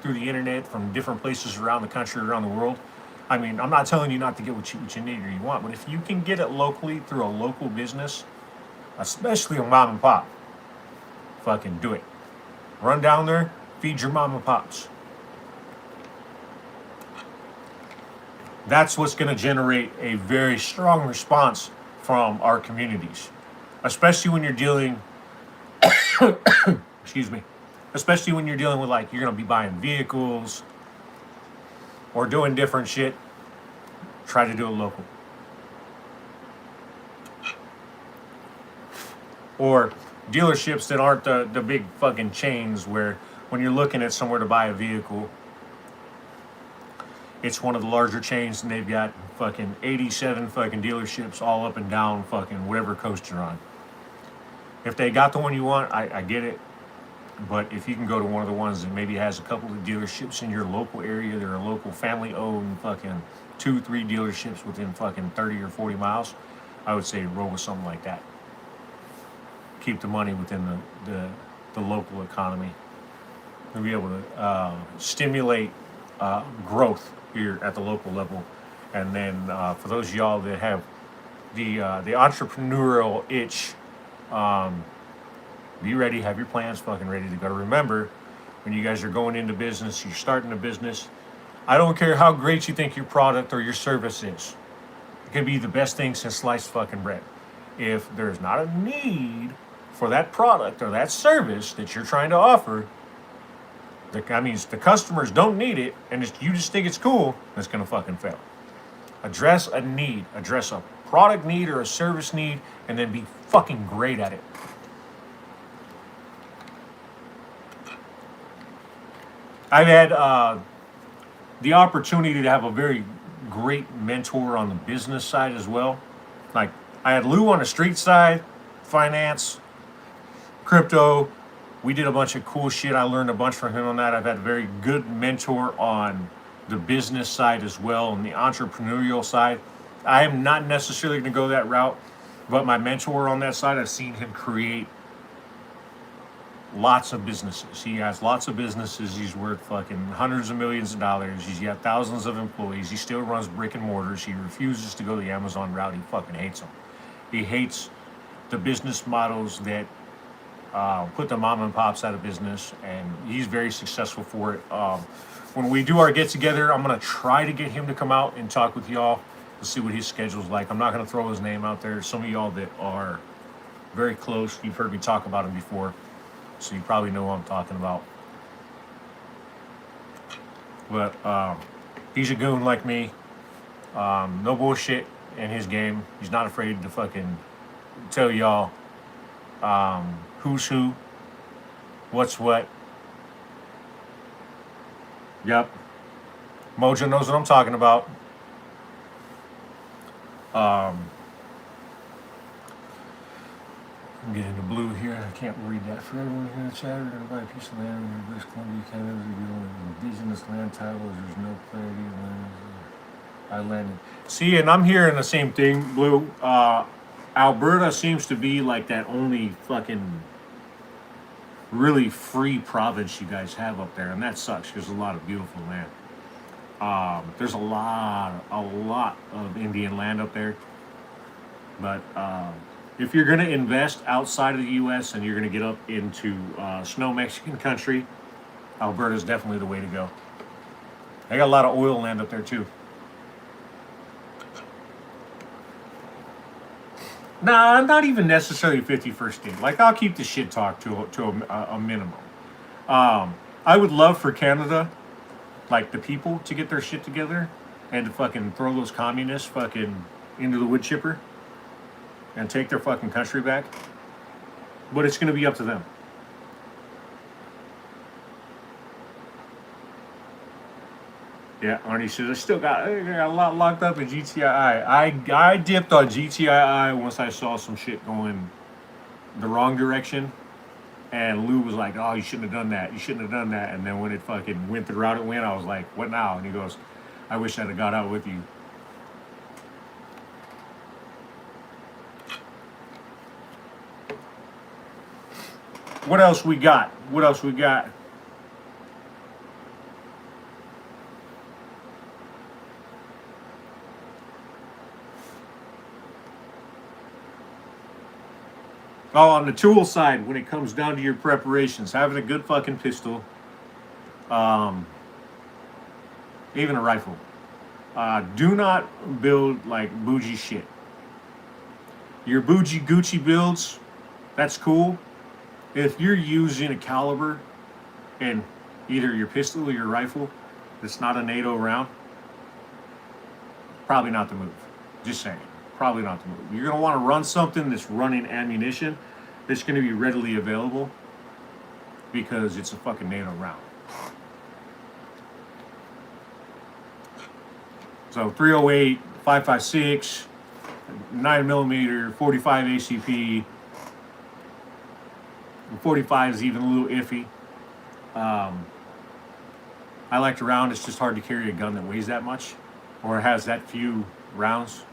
through the internet from different places around the country, around the world. I mean, I'm not telling you not to get what you need or you want, but if you can get it locally through a local business, especially a mom and pop, fucking do it. Run down there, feed your mom and pops. That's what's going to generate a very strong response from our communities, especially when you're dealing excuse me, especially when you're dealing with, like, you're going to be buying vehicles or doing different shit. Try to do it local. Or dealerships that aren't the big fucking chains, where when you're looking at somewhere to buy a vehicle, it's one of the larger chains and they've got fucking 87 fucking dealerships all up and down fucking whatever coast you're on. If they got the one you want, I get it. But if you can go to one of the ones that maybe has a couple of dealerships in your local area, they're a local family owned fucking 2-3 dealerships within fucking 30 or 40 miles, I would say roll with something like that. Keep the money within the local economy and be able to stimulate growth here at the local level. And then for those of y'all that have the entrepreneurial itch, be ready, have your plans fucking ready to go. Remember, when you guys are going into business, you're starting a business, I don't care how great you think your product or your service is. It could be the best thing since sliced fucking bread. If there's not a need for that product or that service that you're trying to offer, that means the customers don't need it, and you just think it's cool, it's going to fucking fail. Address a need. Address a product need or a service need, and then be fucking great at it. I've had the opportunity to have a very great mentor on the business side as well. Like, I had Lou on the street side, finance, crypto. We did a bunch of cool shit. I learned a bunch from him on that. I've had a very good mentor on the business side as well and the entrepreneurial side. I am not necessarily going to go that route, but my mentor on that side, I've seen him create lots of businesses. He has lots of businesses. He's worth fucking hundreds of millions of dollars. He's got thousands of employees. He still runs brick and mortars. He refuses to go the Amazon route. He fucking hates them. He hates the business models that put the mom and pops out of business, and he's very successful for it. When we do our get together, I'm gonna try to get him to come out and talk with y'all to see what his schedule's like. I'm not gonna throw his name out there. Some of y'all that are very close, you've heard me talk about him before, so you probably know who I'm talking about. But he's a goon like me. No bullshit in his game. He's not afraid to fucking tell y'all who's who, what's what. Yep. Mojo knows what I'm talking about. I'm getting the blue here. I can't read that. For everyone here in the chat, we're going to buy a piece of land in British Columbia, Canada. We're doing indigenous land titles. There's no clarity. I landed. See, and I'm hearing the same thing, Blue. Alberta seems to be like that only fucking really free province you guys have up there, and that sucks because there's a lot of beautiful land. There's a lot of Indian land up there, but if you're going to invest outside of the U.S. and you're going to get up into snow Mexican country, Alberta's definitely the way to go. They got a lot of oil land up there too. Nah, not even necessarily 51st state. Like, I'll keep the shit talk to a minimum. I would love for Canada, like the people, to get their shit together and to fucking throw those communists fucking into the wood chipper and take their fucking country back. But it's going to be up to them. Yeah, Arnie says, I still got a lot locked up in GTII. I dipped on GTII once I saw some shit going the wrong direction. And Lou was like, oh, you shouldn't have done that. You shouldn't have done that. And then when it fucking went the route it went, I was like, what now? And he goes, I wish I'd have got out with you. What else we got? What else we got? Oh, on the tool side, when it comes down to your preparations, having a good fucking pistol, even a rifle. Do not build like bougie shit. Your bougie Gucci builds, that's cool. If you're using a caliber in either your pistol or your rifle that's not a NATO round, probably not the move. Just saying. Probably not the move. You're going to want to run something that's running ammunition that's going to be readily available because it's a fucking NATO round. So 308, 5.56, 9mm, 45 ACP. 45 is even a little iffy. I like to round. It's just hard to carry a gun that weighs that much or has that few rounds.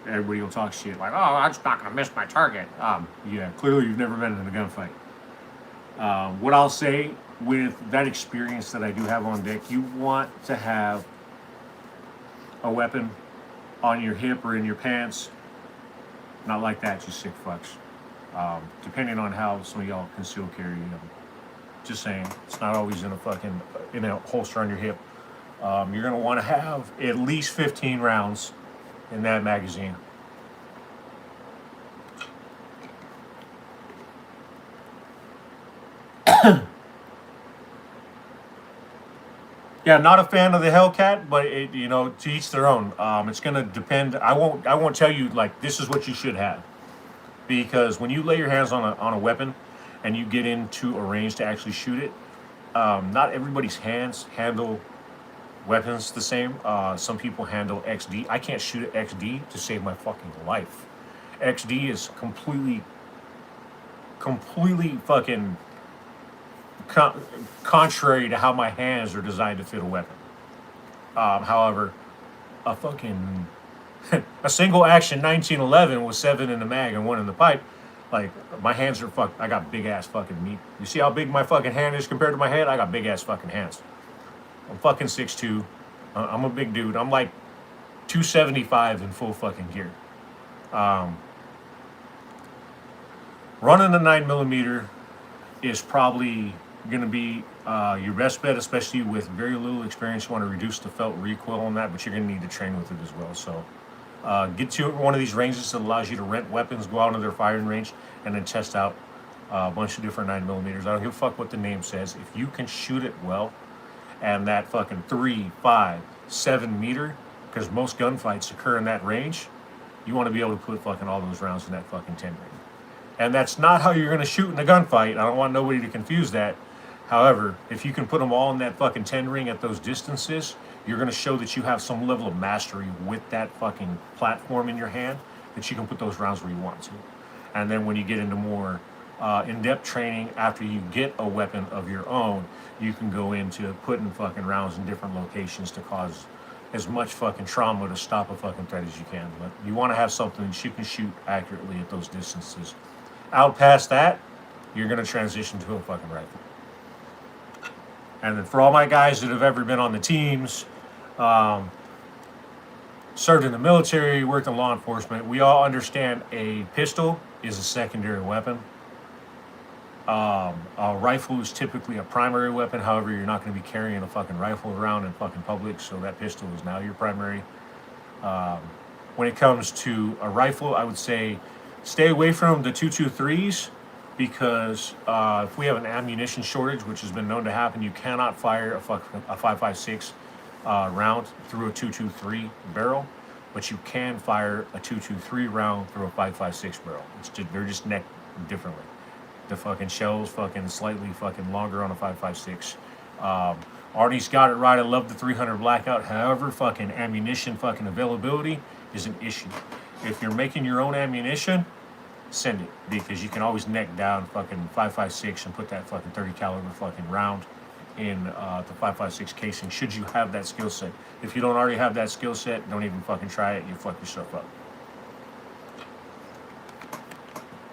Everybody will talk shit like, oh, I'm just not going to miss my target. Yeah, clearly you've never been in a gunfight. What I'll say with that experience that I do have on deck, you want to have a weapon on your hip or in your pants. Not like that, you sick fucks. Depending on how some of y'all conceal carry. Just saying, it's not always in a holster on your hip. You're going to want to have at least 15 rounds in that magazine. Yeah, not a fan of the Hellcat, but to each their own. It's gonna depend. I won't tell you like this is what you should have, because when you lay your hands on a weapon, and you get into a range to actually shoot it, not everybody's hands handle weapons the same. Some people handle XD. I can't shoot at XD to save my fucking life. XD is completely fucking contrary to how my hands are designed to fit a weapon. However, a fucking a single action 1911 with 7 in the mag and 1 in the pipe. Like, my hands are fucked. I got big ass fucking meat. You see how big my fucking hand is compared to my head? I got big ass fucking hands. I'm fucking 6'2". I'm a big dude. I'm like 275 in full fucking gear. Running a 9mm is probably going to be your best bet, especially with very little experience. You want to reduce the felt recoil on that, but you're going to need to train with it as well. So get to one of these ranges that allows you to rent weapons, go out into their firing range, and then test out a bunch of different 9mm. I don't give a fuck what the name says. If you can shoot it well, and that fucking 3, 5, 7 meter, because most gunfights occur in that range, you want to be able to put fucking all those rounds in that fucking 10 ring. And that's not how you're going to shoot in a gunfight. I don't want nobody to confuse that. However, if you can put them all in that fucking 10 ring at those distances, you're going to show that you have some level of mastery with that fucking platform in your hand, that you can put those rounds where you want to. And then when you get into more in-depth training, after you get a weapon of your own, you can go into putting fucking rounds in different locations to cause as much fucking trauma to stop a fucking threat as you can. But you want to have something that you can shoot accurately at those distances. Out past that, you're going to transition to a fucking rifle. And then for all my guys that have ever been on the teams, served in the military, worked in law enforcement, we all understand a pistol is a secondary weapon. A rifle is typically a primary weapon. However, you're not going to be carrying a fucking rifle around in fucking public, so that pistol is now your primary. When it comes to a rifle, I would say stay away from the 223s, because if we have an ammunition shortage, which has been known to happen, you cannot fire a 5.56 round through a 223 barrel, but you can fire a 223 round through a 5.56 barrel. They're just necked differently. The fucking shell's fucking slightly fucking longer on a 5.56. Arnie's got it right. I love the 300 blackout. However, fucking ammunition fucking availability is an issue. If you're making your own ammunition, send it, because you can always neck down fucking 5.56 and put that fucking 30 caliber fucking round in the 5.56 casing, should you have that skill set. If you don't already have that skill set, don't even fucking try it. You fuck yourself up.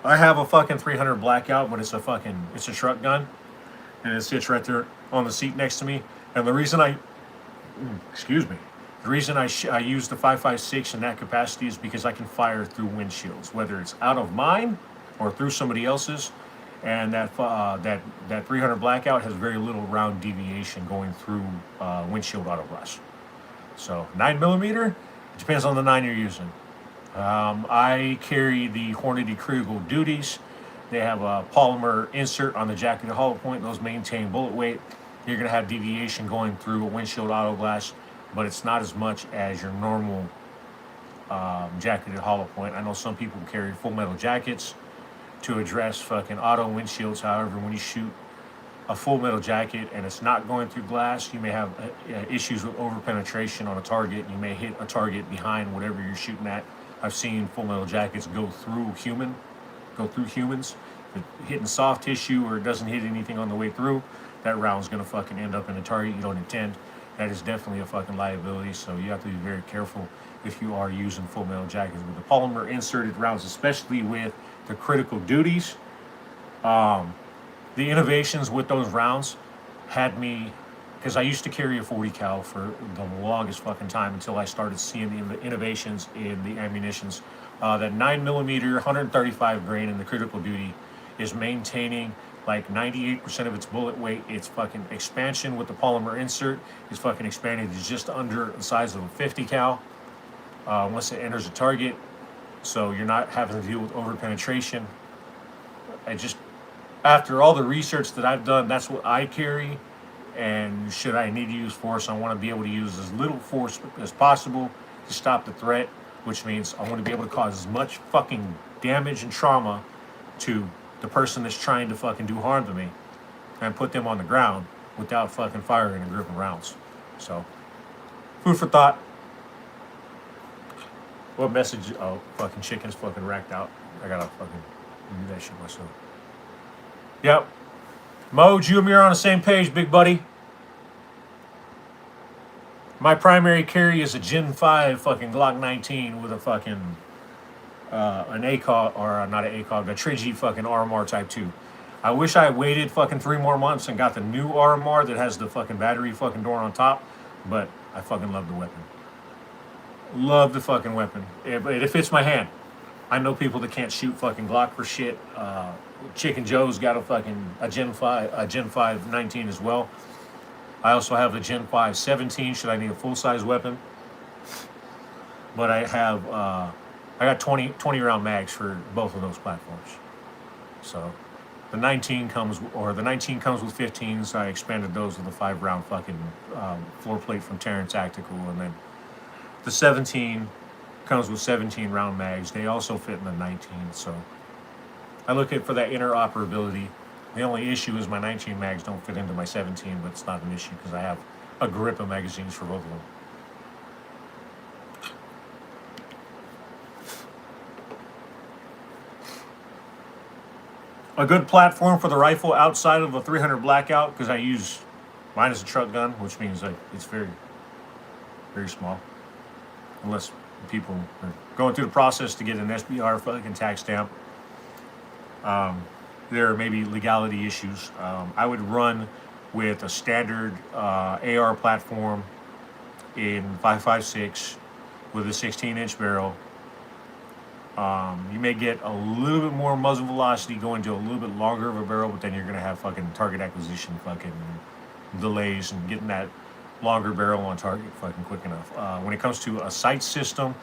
I have a fucking 300 blackout, but it's a truck gun, and it sits right there on the seat next to me. And the reason I use the 5.56 in that capacity is because I can fire through windshields, whether it's out of mine or through somebody else's. And that 300 blackout has very little round deviation going through windshield auto glass. So 9mm, it depends on the 9 you're using. I carry the Hornady Kriegel Duties. They have a polymer insert on the jacketed hollow point. Those maintain bullet weight. You're going to have deviation going through a windshield auto glass, but it's not as much as your normal jacketed hollow point. I know some people carry full metal jackets to address fucking auto windshields. However, when you shoot a full metal jacket and it's not going through glass, you may have issues with over-penetration on a target. You may hit a target behind whatever you're shooting at. I've seen full metal jackets go through humans. If hitting soft tissue or it doesn't hit anything on the way through, that round's gonna fucking end up in a target you don't intend. That is definitely a fucking liability, so you have to be very careful if you are using full metal jackets. With the polymer inserted rounds, especially with the critical duties, the innovations with those rounds had me, because I used to carry a 40 cal for the longest fucking time until I started seeing the innovations in the ammunitions. That 9mm 135 grain in the critical duty is maintaining like 98% of its bullet weight. Its fucking expansion with the polymer insert is fucking expanded to just under the size of a 50 cal once it enters a target. So you're not having to deal with over penetration. After all the research that I've done, that's what I carry. And should I need to use force, I want to be able to use as little force as possible to stop the threat, which means I want to be able to cause as much fucking damage and trauma to the person that's trying to fucking do harm to me and put them on the ground without fucking firing a group of rounds. So, food for thought. What message? Oh, fucking chicken's fucking racked out. I gotta fucking do that shit myself. Yep. Moj, you and me are on the same page, big buddy. My primary carry is a Gen 5 fucking Glock 19 with a fucking an ACOG, or not an ACOG, a Trigi fucking RMR Type 2. I wish I waited fucking 3 more months and got the new RMR that has the fucking battery fucking door on top, but I fucking love the weapon. Love the fucking weapon. It fits my hand. I know people that can't shoot fucking Glock for shit. Chicken Joe's got a Gen 5 19 as well. I also have a Gen 5 17 should I need a full size weapon. But I got 20 round mags for both of those platforms. So the 19 comes with 15s. I expanded those with a 5 round fucking floor plate from Terran Tactical, and then the 17 comes with 17 round mags. They also fit in the 19. So I look at for that interoperability. The only issue is my 19 mags don't fit into my 17, but it's not an issue because I have a grip of magazines for both of them. A good platform for the rifle outside of a 300 blackout, because I use mine as a truck gun, which means like it's very, very small. Unless people are going through the process to get an SBR fucking tax stamp. There may be legality issues. I would run with a standard AR platform in 5.56 with a 16-inch barrel. You may get a little bit more muzzle velocity going to a little bit longer of a barrel, but then you're gonna have fucking target acquisition fucking delays and getting that longer barrel on target fucking quick enough. When it comes to a sight system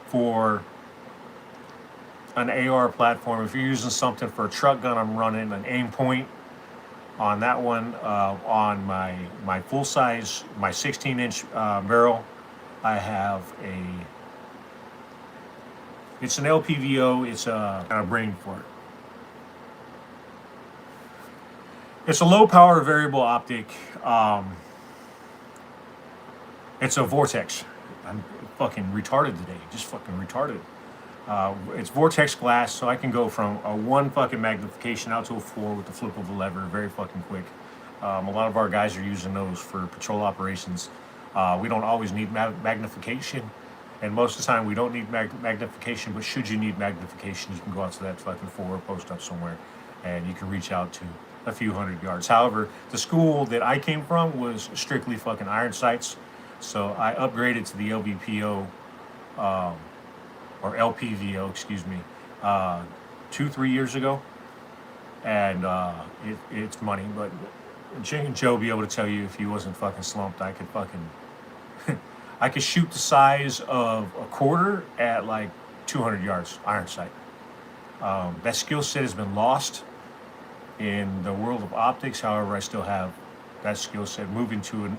for an AR platform, if you're using something for a truck gun, I'm running an aim point on that one. On my full size, my 16-inch barrel, I have it's an LPVO. It's a brain for it. It's a low power variable optic. It's a Vortex. I'm fucking retarded today. Just fucking retarded. It's Vortex glass, so I can go from a 1 fucking magnification out to a 4 with the flip of a lever, very fucking quick. A lot of our guys are using those for patrol operations. We don't always need magnification, and most of the time we don't need magnification, but should you need magnification, you can go out to that fucking 4, post up somewhere, and you can reach out to a few hundred yards. However, the school that I came from was strictly fucking iron sights, so I upgraded to the LVPO, or LPVO, excuse me, 2-3 years ago, and it's money. But Chicken Joe be able to tell you if he wasn't fucking slumped, I could fucking I could shoot the size of a quarter at like 200 yards iron sight. That skill set has been lost in the world of optics. However, I still have that skill set. Moving to an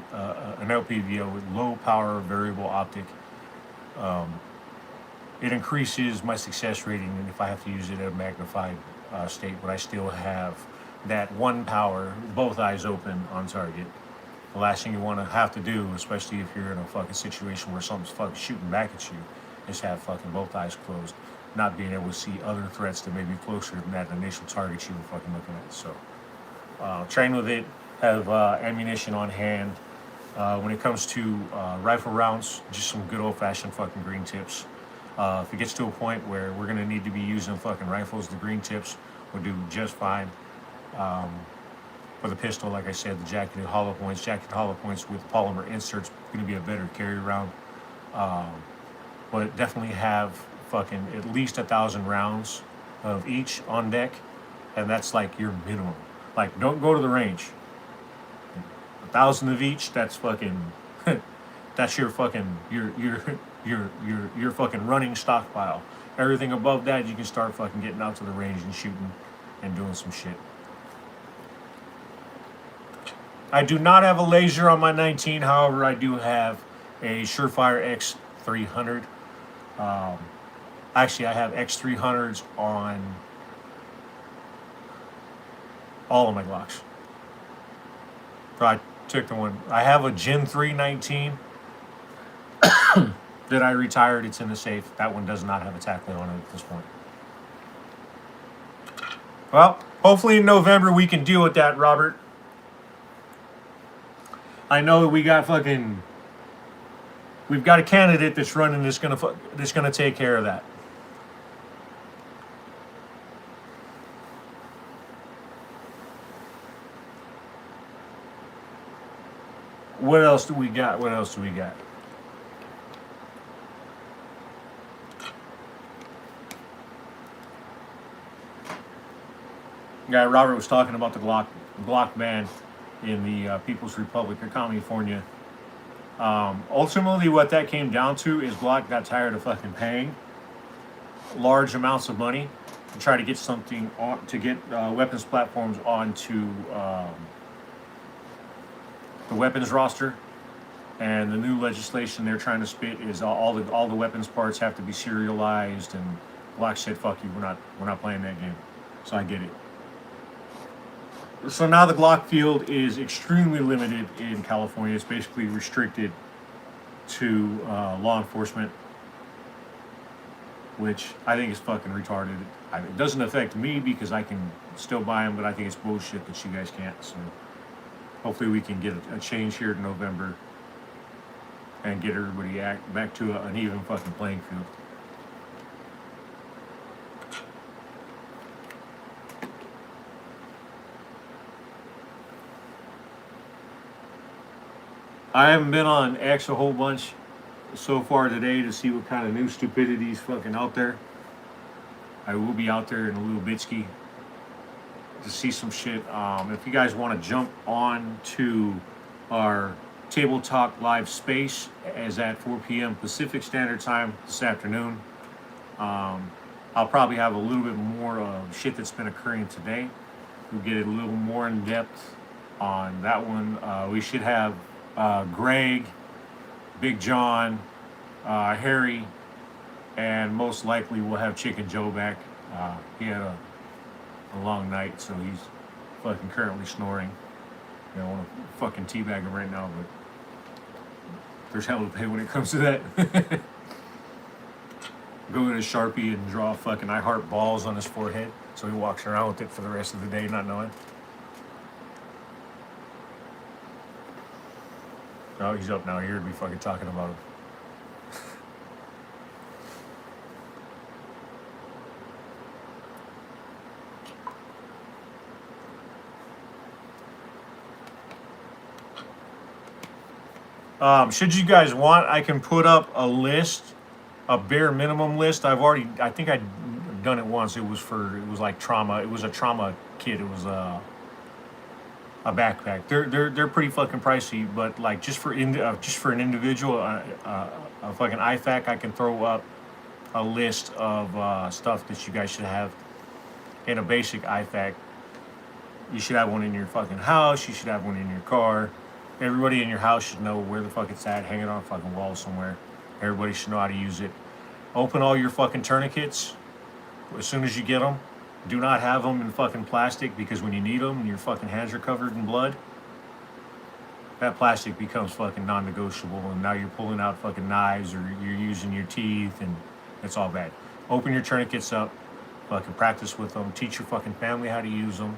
LPVO with low power variable optic, it increases my success rating, and if I have to use it at a magnified state, but I still have that 1 power, both eyes open on target. The last thing you want to have to do, especially if you're in a fucking situation where something's fucking shooting back at you, is have fucking both eyes closed, not being able to see other threats that may be closer than that initial target you were fucking looking at. So, train with it, have ammunition on hand. When it comes to rifle rounds, just some good old-fashioned fucking green tips. If it gets to a point where we're gonna need to be using fucking rifles, the green tips will do just fine. For the pistol, like I said, the jacketed hollow points with polymer inserts going to be a better carry round. But definitely have fucking at least 1,000 rounds of each on deck, and that's like your minimum. Like, don't go to the range. 1,000 of each. That's fucking. That's your fucking your fucking running stockpile. Everything above that, you can start fucking getting out to the range and shooting and doing some shit. I do not have a laser on my 19, however, I do have a Surefire X300. Actually, I have X300s on all of my Glocks. I took the one. I have a Gen 3 19 that I retired. It's in the safe. That one does not have a tack lid on it at this point. Well, Hopefully in November we can deal with that, Robert. I know we got fucking. We've got a candidate that's running that's gonna take care of that. What else do we got? What else do we got? Guy Robert was talking about the Glock ban in the People's Republic of California. Ultimately, what that came down to is Glock got tired of fucking paying large amounts of money to try to get something on to get weapons platforms onto the weapons roster. And the new legislation they're trying to spit is all the weapons parts have to be serialized. And Glock said, "Fuck you, we're not playing that game." So I get it. So now the Glock field is extremely limited in California. It's basically restricted to law enforcement, which I think is fucking retarded. It doesn't affect me because I can still buy them, but I think it's bullshit that you guys can't. So hopefully we can get a change here in November and get everybody back to an even fucking playing field. I haven't been on X a whole bunch so far today to see what kind of new stupidity's fucking out there. I will be out there in a little bitski to see some shit. If you guys want to jump on to our Table Talk live space, as at 4 p.m. Pacific Standard Time this afternoon. I'll probably have a little bit more shit that's been occurring today. We'll get a little more in depth on that one. We should have Greg, Big John, Harry, and most likely we'll have Chicken Joe back. He had a long night, so he's fucking currently snoring. I don't want to fucking teabag him right now, but there's hell to pay when it comes to that. Go in a Sharpie and draw fucking I heart balls on his forehead, so he walks around with it for the rest of the day not knowing. Oh, he's up now. He heard me fucking talking about him. Should you guys want, I can put up a list, a bare minimum list. I think I'd done it once. It was like trauma. It was a trauma kit. It was a backpack. They're pretty fucking pricey, but like just for an individual, a fucking IFAC, I can throw up a list of stuff that you guys should have in a basic IFAC. You should have one in your fucking house. You should have one in your car. Everybody in your house should know where the fuck it's at, hang it on a fucking wall somewhere. Everybody should know how to use it. Open all your fucking tourniquets as soon as you get them. Do not have them in fucking plastic, because when you need them and your fucking hands are covered in blood, that plastic becomes fucking non-negotiable, and now you're pulling out fucking knives or you're using your teeth, and it's all bad. Open your tourniquets up, fucking practice with them. Teach your fucking family how to use them.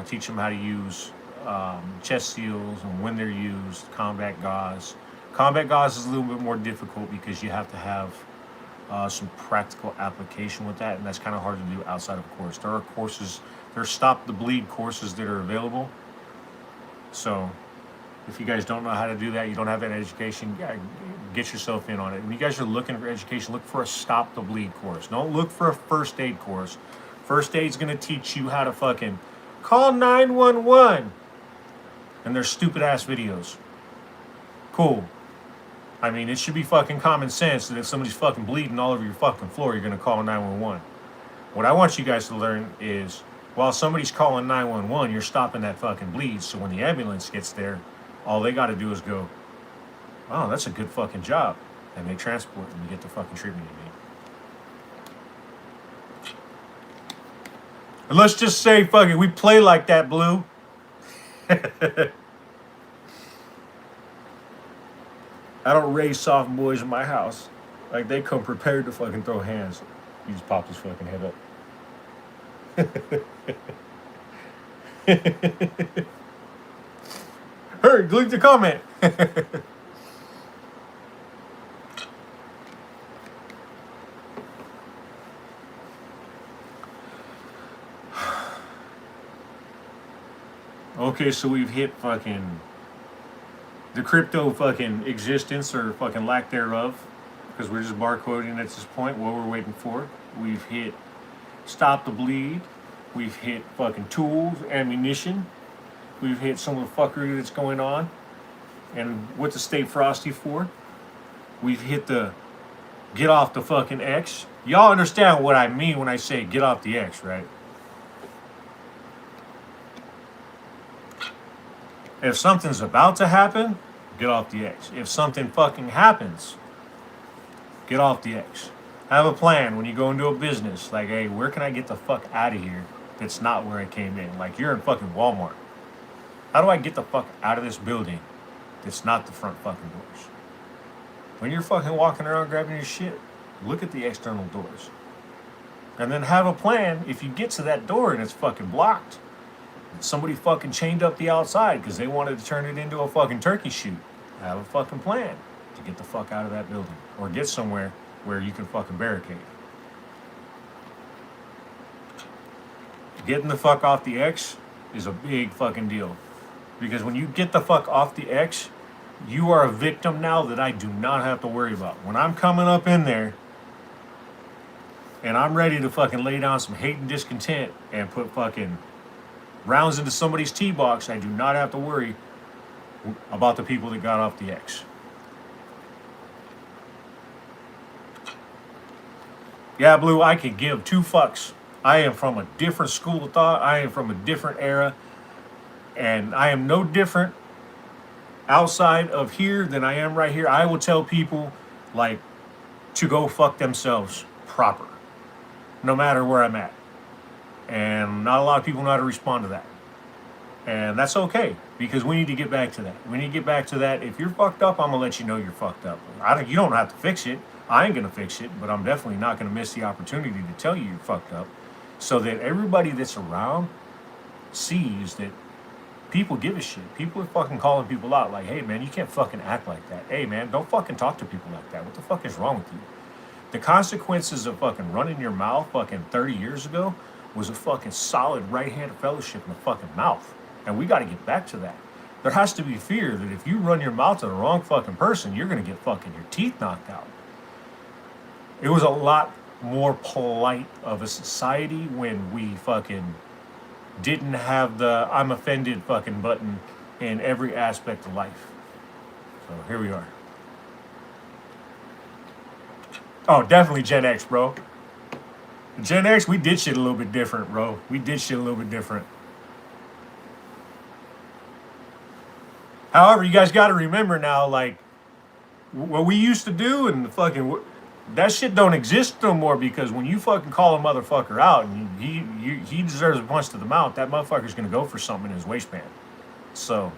Teach them how to use chest seals and when they're used. Combat gauze. Combat gauze is a little bit more difficult because you have to have some practical application with that, and that's kind of hard to do outside of a course. There are stop the bleed courses that are available. So if you guys don't know how to do that, you don't have that education, get yourself in on it. And you guys are looking for education, look for a stop the bleed course. Don't look for a first aid course. First aid's going to teach you how to fucking call 911. And they're stupid ass videos. Cool. I mean, it should be fucking common sense that if somebody's fucking bleeding all over your fucking floor, you're going to call 911. What I want you guys to learn is, while somebody's calling 911, you're stopping that fucking bleed. So when the ambulance gets there, all they got to do is go, "Oh, that's a good fucking job." And they transport and you get the fucking treatment you need. And let's just say, fucking, we play like that, Blue. I don't raise soft boys in my house. Like, they come prepared to fucking throw hands. He just popped his fucking head up. Hurry, click the comment. Okay, so we've hit fucking the crypto fucking existence or fucking lack thereof, because we're just barcoding at this point what we're waiting for. We've hit stop the bleed. We've hit fucking tools, ammunition. We've hit some of the fuckery that's going on and what to stay frosty for. We've hit the get off the fucking X. Y'all understand what I mean when I say get off the X, right? If something's about to happen, get off the X. If something fucking happens, get off the X. Have a plan when you go into a business. Like, hey, where can I get the fuck out of here that's not where I came in? Like, you're in fucking Walmart. How do I get the fuck out of this building that's not the front fucking doors? When you're fucking walking around grabbing your shit, look at the external doors. And then have a plan if you get to that door and it's fucking blocked. Somebody fucking chained up the outside because they wanted to turn it into a fucking turkey shoot. Have a fucking plan to get the fuck out of that building. Or get somewhere where you can fucking barricade. Getting the fuck off the X is a big fucking deal. Because when you get the fuck off the X, you are a victim now that I do not have to worry about. When I'm coming up in there and I'm ready to fucking lay down some hate and discontent and put fucking rounds into somebody's tee box, I do not have to worry about the people that got off the X. Yeah, Blue, I could give two fucks. I am from a different school of thought. I am from a different era. And I am no different outside of here than I am right here. I will tell people, like, to go fuck themselves proper, no matter where I'm at. And not a lot of people know how to respond to that. And that's okay, because we need to get back to that. We need to get back to that. If you're fucked up, I'm going to let you know you're fucked up. You don't have to fix it. I ain't going to fix it, but I'm definitely not going to miss the opportunity to tell you you're fucked up so that everybody that's around sees that people give a shit. People are fucking calling people out like, hey, man, you can't fucking act like that. Hey, man, don't fucking talk to people like that. What the fuck is wrong with you? The consequences of fucking running your mouth fucking 30 years ago was a fucking solid right-handed fellowship in the fucking mouth. And we got to get back to that. There has to be fear that if you run your mouth to the wrong fucking person, you're going to get fucking your teeth knocked out. It was a lot more polite of a society when we fucking didn't have the I'm offended fucking button in every aspect of life. So here we are. Oh, definitely Gen X, bro. Gen X, we did shit a little bit different, bro. We did shit a little bit different. However, you guys got to remember now, like, what we used to do and the fucking, that shit don't exist no more, because when you fucking call a motherfucker out and he deserves a punch to the mouth, that motherfucker's going to go for something in his waistband. So,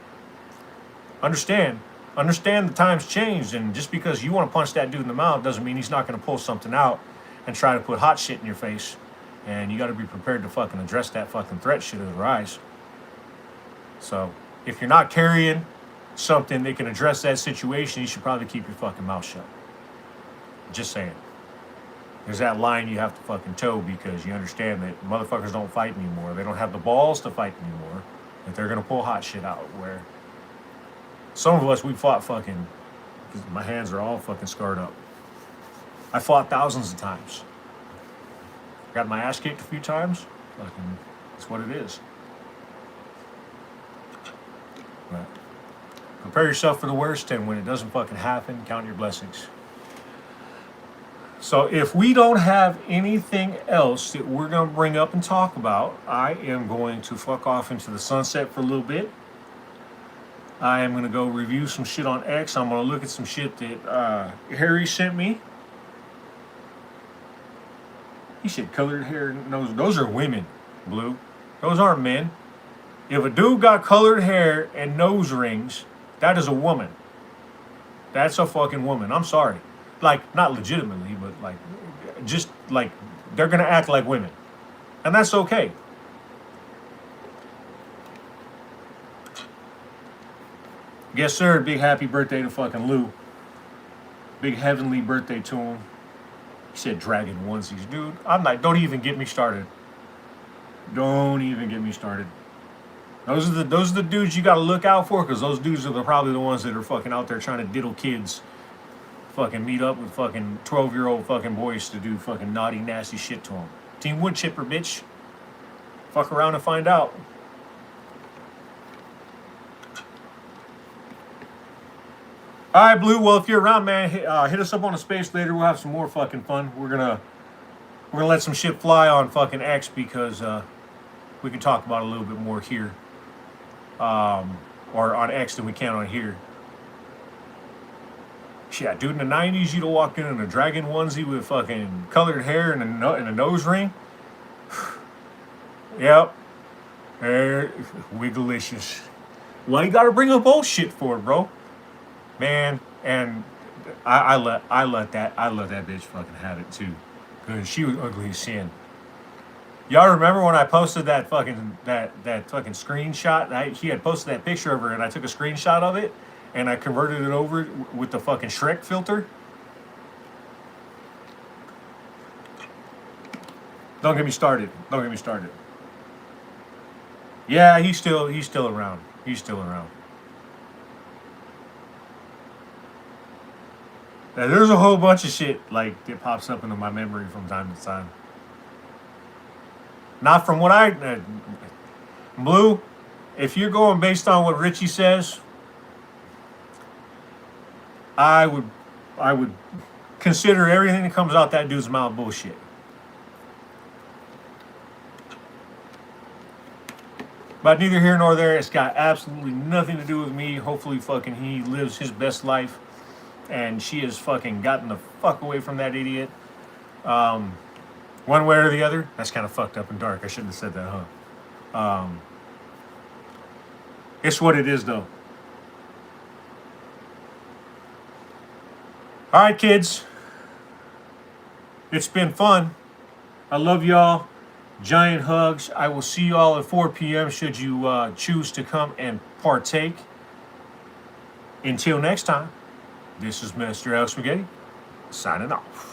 understand the times changed, and just because you want to punch that dude in the mouth doesn't mean he's not going to pull something out and try to put hot shit in your face. And you got to be prepared to fucking address that fucking threat shit as it arises. So, if you're not carrying something that can address that situation, you should probably keep your fucking mouth shut. Just saying. There's that line you have to fucking toe, because you understand that motherfuckers don't fight anymore. They don't have the balls to fight anymore. That they're going to pull hot shit out. Where some of us, we fought fucking, because my hands are all fucking scarred up. I fought thousands of times. Got my ass kicked a few times. Fucking, that's what it is. But prepare yourself for the worst, and when it doesn't fucking happen, count your blessings. So if we don't have anything else that we're going to bring up and talk about, I am going to fuck off into the sunset for a little bit. I am going to go review some shit on X. I'm going to look at some shit that Harry sent me. He said colored hair nose. Those are women, Blue. Those aren't men. If a dude got colored hair and nose rings, that is a woman. That's a fucking woman. I'm sorry. Like, not legitimately, but like, just like, they're going to act like women. And that's okay. Yes, sir. Big happy birthday to fucking Lou. Big heavenly birthday to him. He said dragon onesies. Dude, I'm not, don't even get me started. Don't even get me started. Those are the dudes you gotta look out for, because those dudes are probably the ones that are fucking out there trying to diddle kids. Fucking meet up with fucking 12-year-old fucking boys to do fucking naughty, nasty shit to them. Team wood chipper, bitch. Fuck around and find out. All right, Blue. Well, if you're around, man, hit us up on a space later. We'll have some more fucking fun. We're gonna let some shit fly on fucking X, because we can talk about it a little bit more here, or on X than we can on here. Shit, dude, in the 90s, you'd have walked in a dragon onesie with fucking colored hair and a nose ring. Yep. Wigglicious. Why you gotta bring up old shit for it, bro? Man, and I let that bitch fucking have it too, because she was ugly as sin. Y'all remember when I posted that fucking screenshot? He had posted that picture of her, and I took a screenshot of it, and I converted it over with the fucking Shrek filter. Don't get me started. Don't get me started. Yeah, he's still around. He's still around. Now, there's a whole bunch of shit like that pops up into my memory from time to time. Not from what Blue, if you're going based on what Richie says, I would consider everything that comes out that dude's mouth bullshit. But neither here nor there. It's got absolutely nothing to do with me. Hopefully fucking he lives his best life, and she has fucking gotten the fuck away from that idiot. One way or the other. That's kind of fucked up and dark. I shouldn't have said that, huh? It's what it is, though. All right, kids. It's been fun. I love y'all. Giant hugs. I will see y'all at 4 p.m. should you choose to come and partake. Until next time, this is Mr. L. Spaghetti, signing off.